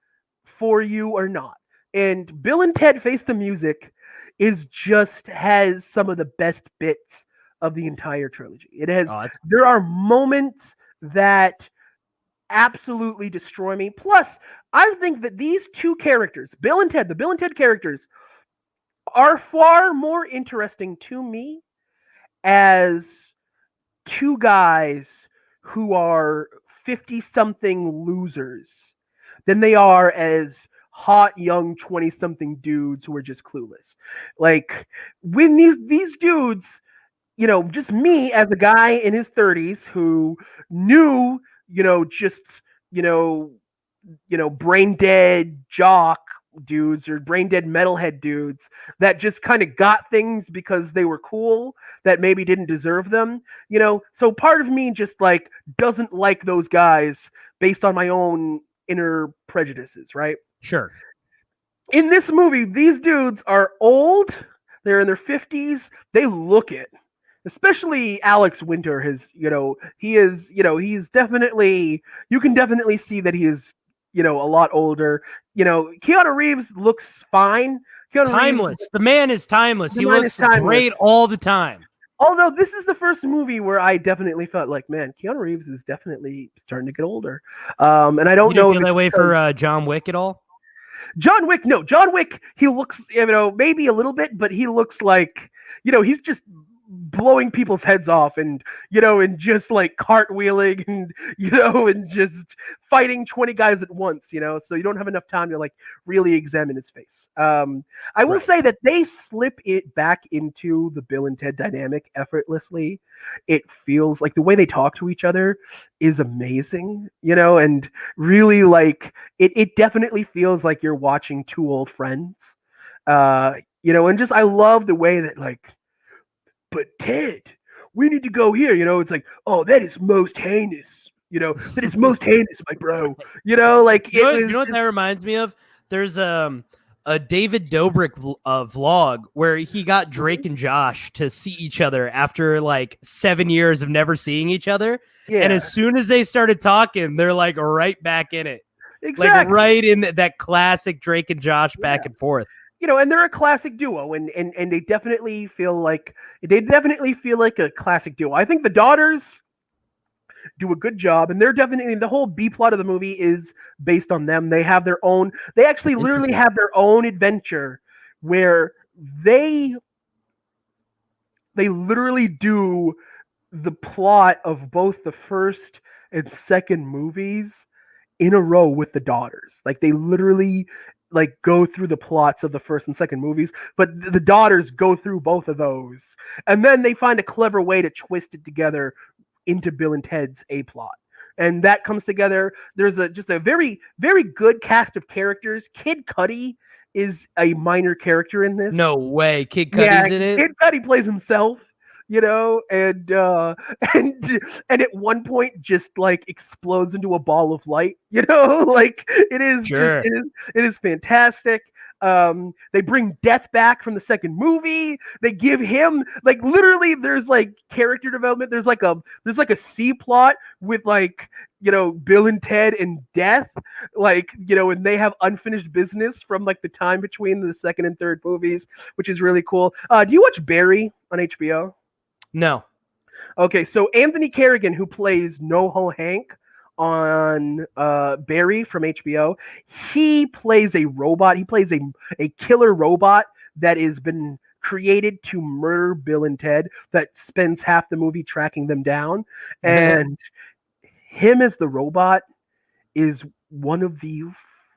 D: for you or not? And Bill and Ted Face the Music has some of the best bits of the entire trilogy. There are moments that absolutely destroy me. Plus, I think that these two characters, the Bill and Ted characters, are far more interesting to me as two guys who are 50-something losers than they are as hot young 20-something dudes who are just clueless. Like when these dudes, just me as a guy in his 30s who knew, just, brain dead jock dudes or brain dead metalhead dudes that just kind of got things because they were cool that maybe didn't deserve them, so part of me just like doesn't like those guys based on my own inner prejudices, right?
C: Sure.
D: In this movie, these dudes are old, they're in their 50s, they look it. Especially Alex Winter he's definitely, you can definitely see that he is, a lot older. Keanu Reeves looks fine.
C: Timeless. The man is timeless. He looks great all the time.
D: Although this is the first movie where I definitely felt like, man, Keanu Reeves is definitely starting to get older. And I don't know
C: feel that way for John Wick at all.
D: John Wick, no. John Wick, he looks, maybe a little bit, but he looks like, he's just blowing people's heads off and just like cartwheeling and just fighting 20 guys at once, so you don't have enough time to like really examine his face. I will say that they slip it back into the Bill and Ted dynamic effortlessly. It feels like the way they talk to each other is amazing, and really like it definitely feels like you're watching two old friends, and just I love the way that like, but Ted, we need to go here. It's like, oh, that is most heinous. That is most heinous, my bro. Like
C: you know what that reminds me of? There's a David Dobrik vlog where he got Drake and Josh to see each other after like 7 years of never seeing each other. Yeah. And as soon as they started talking, they're like right back in it.
D: Exactly.
C: Like right in that classic Drake and Josh back and forth.
D: and they're a classic duo, and they definitely feel like a classic duo. I think the daughters do a good job, and they're definitely the whole B plot of the movie is based on them. They have their own. They actually literally
C: Interesting.
D: have their own adventure where they literally do the plot of both the first and second movies in a row with the daughters. Like they literally like go through the plots of the first and second movies, but the daughters go through both of those, and then they find a clever way to twist it together into Bill and Ted's A plot. And that comes together. There's just a very, very good cast of characters. Kid Cudi is a minor character in this.
C: No way, Kid Cudi's in it.
D: Kid Cudi plays himself, and and at one point just like explodes into a ball of light, like it is
C: Sure.
D: it is fantastic. They bring Death back from the second movie. They give him like literally there's like character development. There's like a C plot with like Bill and Ted and Death, like and they have unfinished business from like the time between the second and third movies, which is really cool. Do you watch Barry on HBO?
C: No.
D: Okay, so Anthony Carrigan, who plays NoHo Hank on Barry from HBO, he plays a robot. He plays a killer robot that has been created to murder Bill and Ted, that spends half the movie tracking them down. And him as the robot is one of the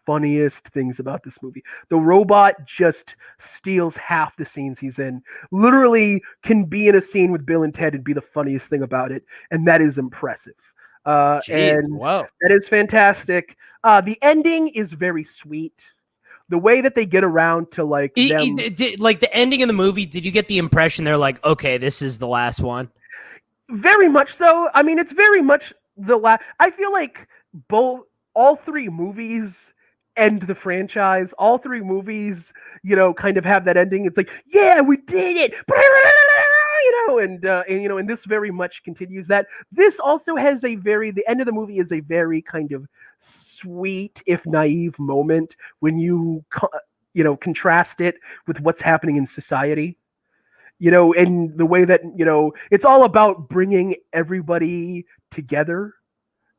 D: funniest things about this movie. The robot just steals half the scenes he's in. Literally can be in a scene with Bill and Ted and be the funniest thing about it, and that is impressive. And
C: wow,
D: that is fantastic. The ending is very sweet. The way that they get around to like them,
C: like the ending of the movie, did you get the impression they're like, okay, this is the last one?
D: Very much so. I mean, it's very much the last. I feel like all three movies end the franchise. All three movies, kind of have that ending. It's like, yeah, we did it. And this very much continues that. This also has the end of the movie is a very kind of sweet, if naive moment when you contrast it with what's happening in society. And the way that, it's all about bringing everybody together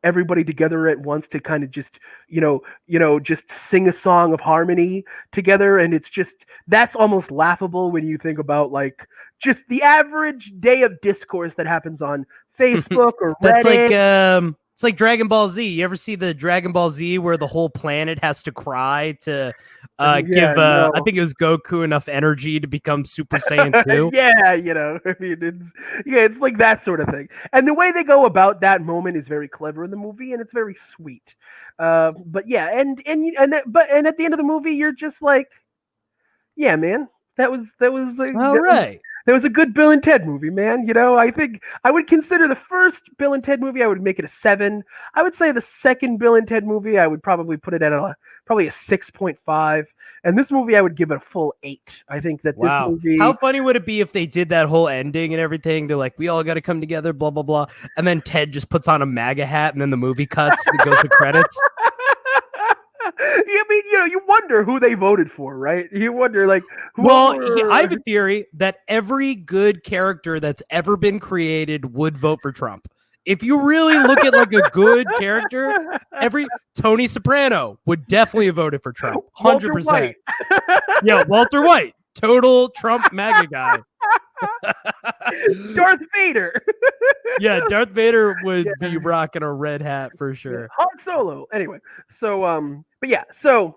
D: at once to kind of just, just sing a song of harmony together. And it's just, that's almost laughable when you think about like just the average day of discourse that happens on Facebook or Reddit.
C: That's like, it's like Dragon Ball Z. You ever see the Dragon Ball Z where the whole planet has to cry to give, I think it was Goku enough energy to become Super Saiyan 2?
D: Yeah, I mean, it's like that sort of thing. And the way they go about that moment is very clever in the movie, and it's very sweet. But yeah, and at the end of the movie, you're just like, yeah, man, that was
C: all right.
D: That was a good Bill and Ted movie, man. I think I would consider the first Bill and Ted movie, I would make it a 7. I would say the second Bill and Ted movie, I would probably put it at probably a 6.5. And this movie, I would give it a full 8. I think that this movie...
C: How funny would it be if they did that whole ending and everything? They're like, we all got to come together, blah, blah, blah. And then Ted just puts on a MAGA hat and then the movie cuts and it goes to credits.
D: I mean, you wonder who they voted for, right? You wonder, like,
C: I have a theory that every good character that's ever been created would vote for Trump. If you really look at like a good character, every Tony Soprano would definitely have voted for Trump. 100%. Yeah, Walter White, total Trump MAGA guy.
D: Darth Vader.
C: Yeah, Darth Vader would be rocking a red hat for sure.
D: Han Solo. Anyway, so but yeah, so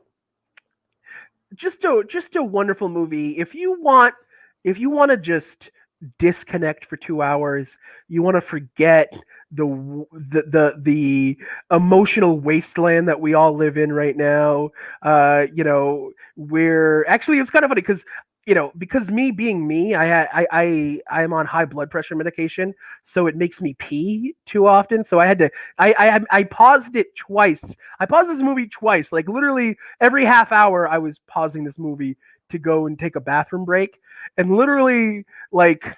D: just a wonderful movie. If you want to just disconnect for 2 hours, you want to forget the emotional wasteland that we all live in right now. Where actually it's kind of funny because me being me, I am on high blood pressure medication, so it makes me pee too often. So I had to I paused it twice. I paused this movie twice. Like literally every half hour, I was pausing this movie to go and take a bathroom break, and literally like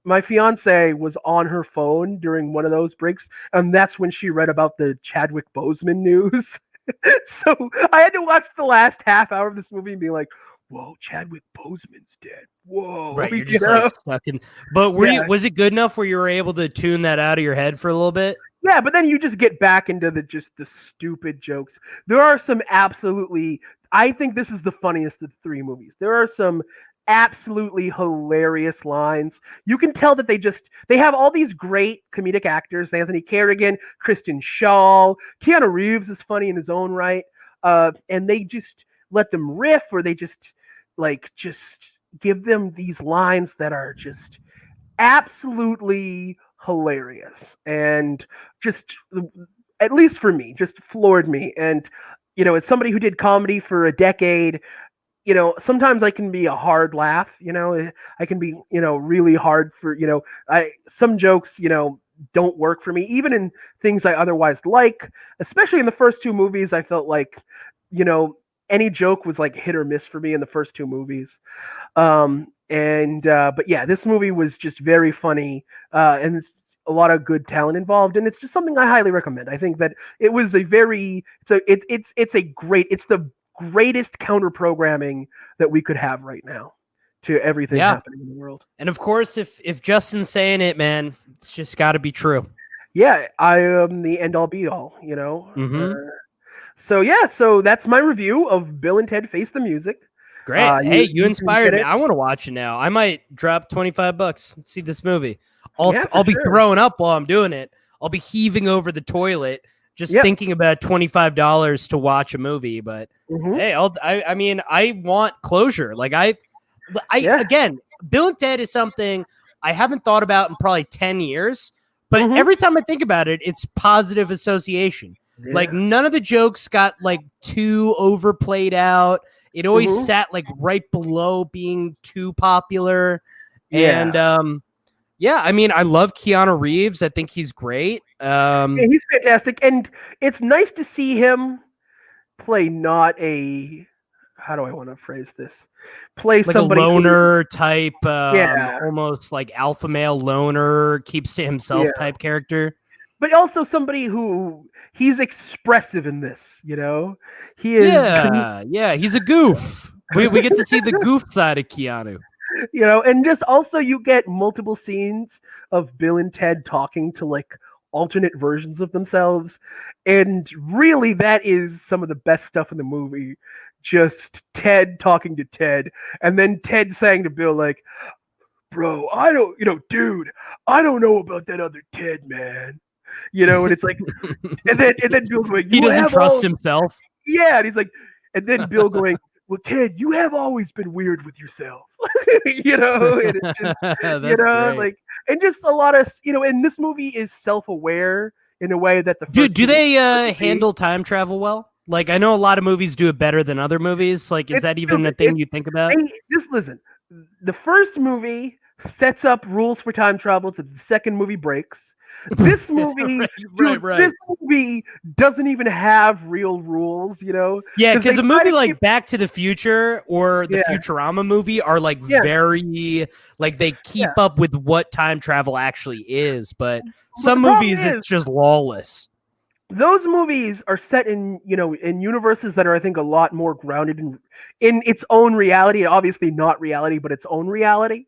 D: my fiance was on her phone during one of those breaks, and that's when she read about the Chadwick Boseman news. So I had to watch the last half hour of this movie and be like, whoa, Chadwick Boseman's dead. Whoa,
C: Right, you're
D: you
C: just
D: know?
C: like stuck in. But
D: Yeah.
C: was it good enough where you were able to tune that out of your head for a little bit?
D: Yeah, but then you just get back into the stupid jokes. There are some absolutely. I think this is the funniest of the three movies. There are some absolutely hilarious lines. You can tell that they have all these great comedic actors: Anthony Carrigan, Kristen Shaw, Keanu Reeves is funny in his own right, and they just let them riff, or they just give them these lines that are just absolutely hilarious and just, at least for me, just floored me. And as somebody who did comedy for a decade, sometimes I can be a hard laugh. I can be really hard for I some jokes don't work for me, even in things I otherwise like. Especially in the first two movies, I felt like you know any joke was like hit or miss for me in the first two movies. But yeah, this movie was just very funny, and it's a lot of good talent involved, and it's just something I highly recommend. I think that it was a very it's the greatest counter programming that we could have right now to everything happening in the world.
C: And of course, if Justin's saying it, man, it's just got to be true.
D: Yeah, I am the end all be all.
C: Mm-hmm.
D: So that's my review of Bill and Ted Face the Music.
C: Great. Hey, you inspired me.
D: it.
C: I want to watch it now. I might drop $25 and see this movie. I'll be
D: sure.
C: throwing up while I'm doing it. I'll be heaving over the toilet just thinking about $25 to watch a movie. But hey, I mean, I want closure. Like again, Bill and Ted is something I haven't thought about in probably 10 years. But every time I think about it, it's positive association. Yeah. Like none of the jokes got like too overplayed out. It always sat like right below being too popular. Yeah. And I mean, I love Keanu Reeves. I think he's great.
D: He's fantastic. And it's nice to see him play not a, how do I want to phrase this? Play
C: like
D: somebody
C: a loner type, almost like alpha male loner, keeps to himself type character.
D: But also somebody who he's expressive in this, he is.
C: He's a goof. we get to see the goof side of Keanu.
D: And just also you get multiple scenes of Bill and Ted talking to like alternate versions of themselves. And really that is some of the best stuff in the movie. Just Ted talking to Ted, and then Ted saying to Bill, like, bro, dude, I don't know about that other Ted, man. And it's like, and then Bill's like,
C: he doesn't trust himself.
D: Yeah, and he's like, and then Bill going, well, Ted, you have always been weird with yourself. And it's just,
C: great.
D: like, and just a lot of, and this movie is self-aware in a way that the first
C: do they handle time travel well? Like, I know a lot of movies do it better than other movies. Like, is that even a thing you think about?
D: Just listen. The first movie sets up rules for time travel that the second movie breaks. This movie,
C: right.
D: This movie doesn't even have real rules,
C: Yeah, because a movie like Back to the Future or the Futurama movie are like very, like they keep up with what time travel actually is. But some movies, it's just lawless.
D: Those movies are set in universes that are, I think, a lot more grounded in its own reality. Obviously not reality, but its own reality.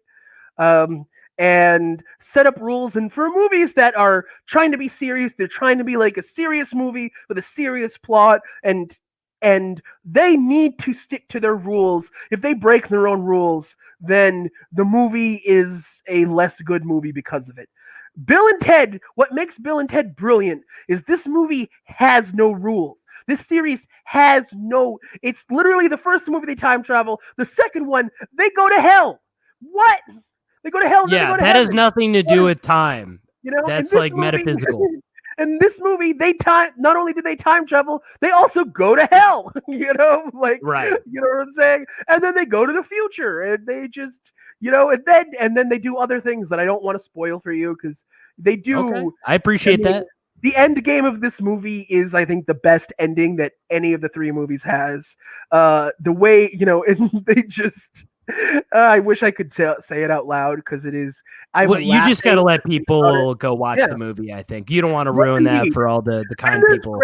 D: And set up rules. And for movies that are trying to be serious, they're trying to be like a serious movie with a serious plot, and they need to stick to their rules. If they break their own rules, then the movie is a less good movie because of it. Bill and Ted, what makes Bill and Ted brilliant is this movie has no rules. This series has no, it's literally the first movie they time travel. The second one, they go to hell. What? They go to hell.
C: Yeah, that has nothing to do with time. That's like metaphysical.
D: In this movie, not only do they time travel, they also go to hell.
C: Right.
D: You know what I'm saying? And then they go to the future, and they just, and then they do other things that I don't want to spoil for you because they do.
C: Okay. I appreciate that.
D: The end game of this movie is, I think, the best ending that any of the three movies has. The way, and they just. I wish I could say it out loud because it is.
C: You just got to let people go watch the movie. I think you don't want to ruin that for all the kind people.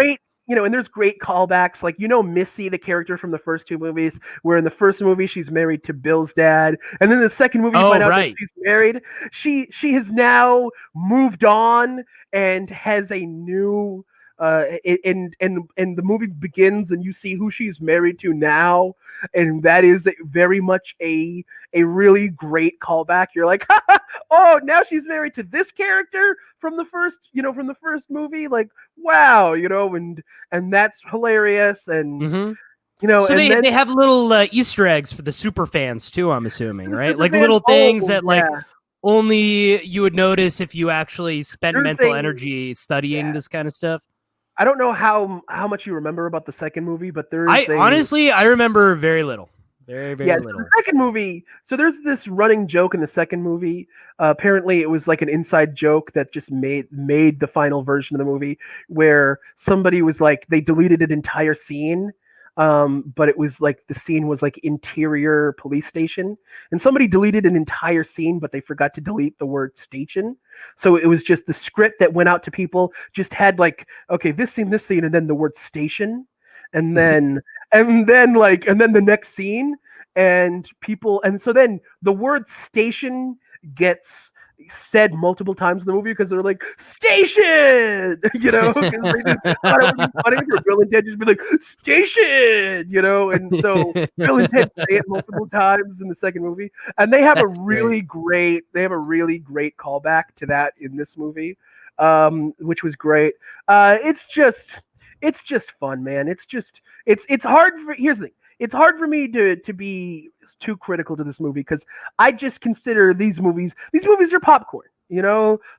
D: and there's great callbacks. Like, Missy, the character from the first two movies, where in the first movie she's married to Bill's dad, and then the second movie you find out that she's married. She has now moved on and has a new. And the movie begins, and you see who she's married to now, and that is very much a really great callback. You're like, oh, now she's married to this character from the first movie. Like, wow, and that's hilarious, and
C: so they have little Easter eggs for the super fans too. I'm assuming, right? Like little things that like only you would notice if you actually spent mental energy studying this kind of stuff.
D: I don't know how much you remember about the second movie, but
C: honestly, I remember very little. Very little.
D: So the second movie, so there's this running joke in the second movie. Apparently, it was like an inside joke that just made the final version of the movie, where somebody was like, they deleted an entire scene, but it was like the scene was like interior police station, and somebody deleted an entire scene, but they forgot to delete the word station. So it was just the script that went out to people just had like, okay, this scene, and then the word station, and then the next scene, and so then the word station gets said multiple times in the movie because they're like, station, because they just thought it would be funny for Bill and Ted just be like, station, and so Bill and Ted say it multiple times in the second movie, and they have a really great callback to that in this movie, which was great. It's just fun, man. It's hard here's the thing. It's hard for me to be too critical to this movie because I just consider these movies are popcorn.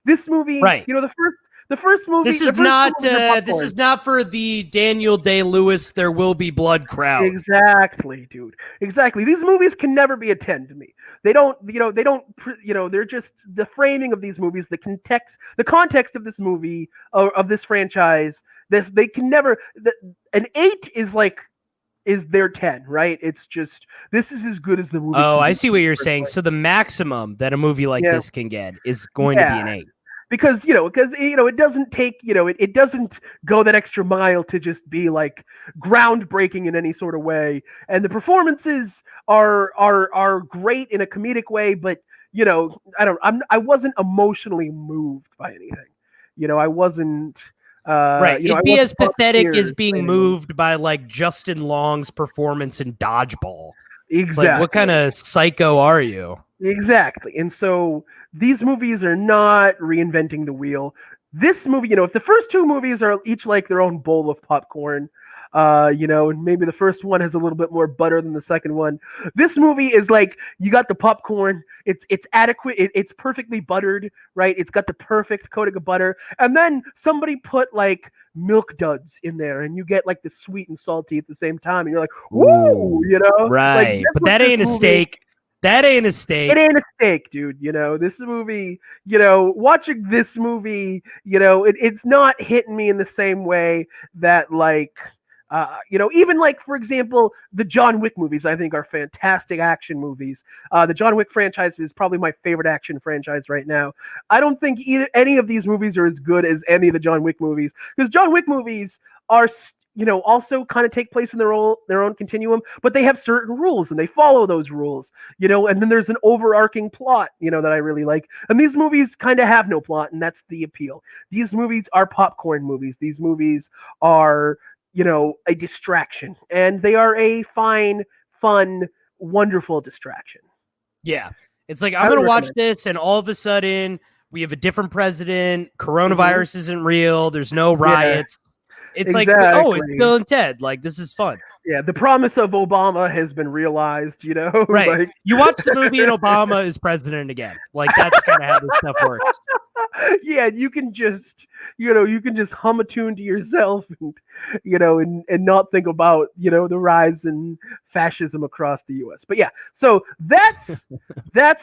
D: This movie,
C: right?
D: The first movie.
C: This is not for the Daniel Day-Lewis "There Will Be Blood" crowd.
D: Exactly, dude. Exactly. These movies can never be a 10 to me. They don't. They're just the framing of these movies, the context of this movie of this franchise. They can never. An 8 is their 10, right? It's just, this is as good as the movie.
C: Oh, I see what you're saying. So the maximum that a movie like this can get is going to be an 8.
D: Because it doesn't take, it doesn't go that extra mile to just be like groundbreaking in any sort of way. And the performances are great in a comedic way, but I wasn't emotionally moved by anything. I wasn't.
C: Right. It'd be as pathetic as being moved by like Justin Long's performance in Dodgeball.
D: Exactly.
C: Like, what kind of psycho are you?
D: Exactly. And so these movies are not reinventing the wheel. This movie, if the first two movies are each like their own bowl of popcorn, and maybe the first one has a little bit more butter than the second one. This movie is like, you got the popcorn, it's adequate, it's perfectly buttered, right? It's got the perfect coating of butter, and then somebody put like milk duds in there, and you get like the sweet and salty at the same time, and you're like, woo,
C: right?
D: Like,
C: but that ain't a steak. That ain't a steak.
D: It ain't a steak, dude. This movie, watching this movie, it's not hitting me in the same way that like, even like, for example, the John Wick movies, I think are fantastic action movies. The John Wick franchise is probably my favorite action franchise right now. I don't think any of these movies are as good as any of the John Wick movies, because John Wick movies are, also kind of take place in their own continuum, but they have certain rules and they follow those rules, and then there's an overarching plot, that I really like. And these movies kind of have no plot, and that's the appeal. These movies are popcorn movies. These movies are, a distraction, and they are a fine, fun, wonderful distraction.
C: Yeah. It's like, I'm going to watch this, and all of a sudden we have a different president. Coronavirus isn't real. There's no riots. It's like, oh, it's Bill and Ted. Like, this is fun.
D: Yeah, the promise of Obama has been realized,
C: Right.
D: Like...
C: You watch the movie and Obama is president again. Like, that's kind of how this stuff works.
D: Yeah, you can just hum a tune to yourself and, and not think about, the rise in fascism across the U.S. But yeah, so that's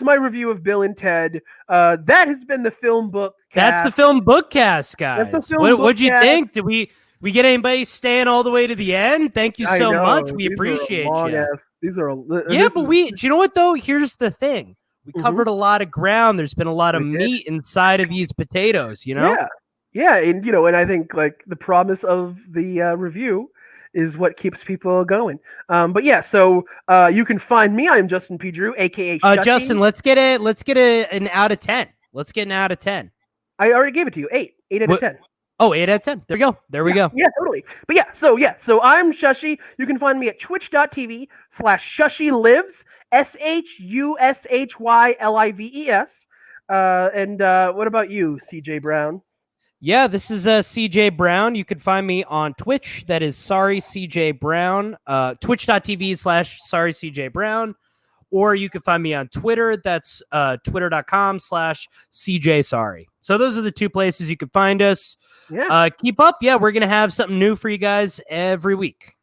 D: my review of Bill and Ted. That has been the FilmBook Cast.
C: That's the FilmBookCast, guys.
D: That's the FilmBook
C: What'd you think? Did we get anybody staying all the way to the end? Thank you so much. We appreciate you.
D: These are
C: do you know what though? Here's the thing. We covered a lot of ground. There's been a lot of meat inside of these potatoes,
D: Yeah. Yeah, and and I think like the promise of the review is what keeps people going. But yeah, so you can find me. I'm Justin P. Drew, aka Shushy.
C: Justin, let's get an out of 10. Let's get an out of 10.
D: I already gave it to you. 8 out of 10.
C: Oh, 8 out of 10. There we go. There we go.
D: Yeah, totally. But so I'm Shushy. You can find me at twitch.tv/ShushyLives, SHUSHYLIVES. And what about you, CJ Brown?
C: Yeah, this is CJ Brown. You can find me on Twitch. That is Sorry CJ Brown. Twitch.tv/Sorry CJ Brown. Or you can find me on Twitter. That's twitter.com/CJ Sorry. So those are the two places you can find us.
D: Yeah.
C: Keep up. Yeah, we're going to have something new for you guys every week.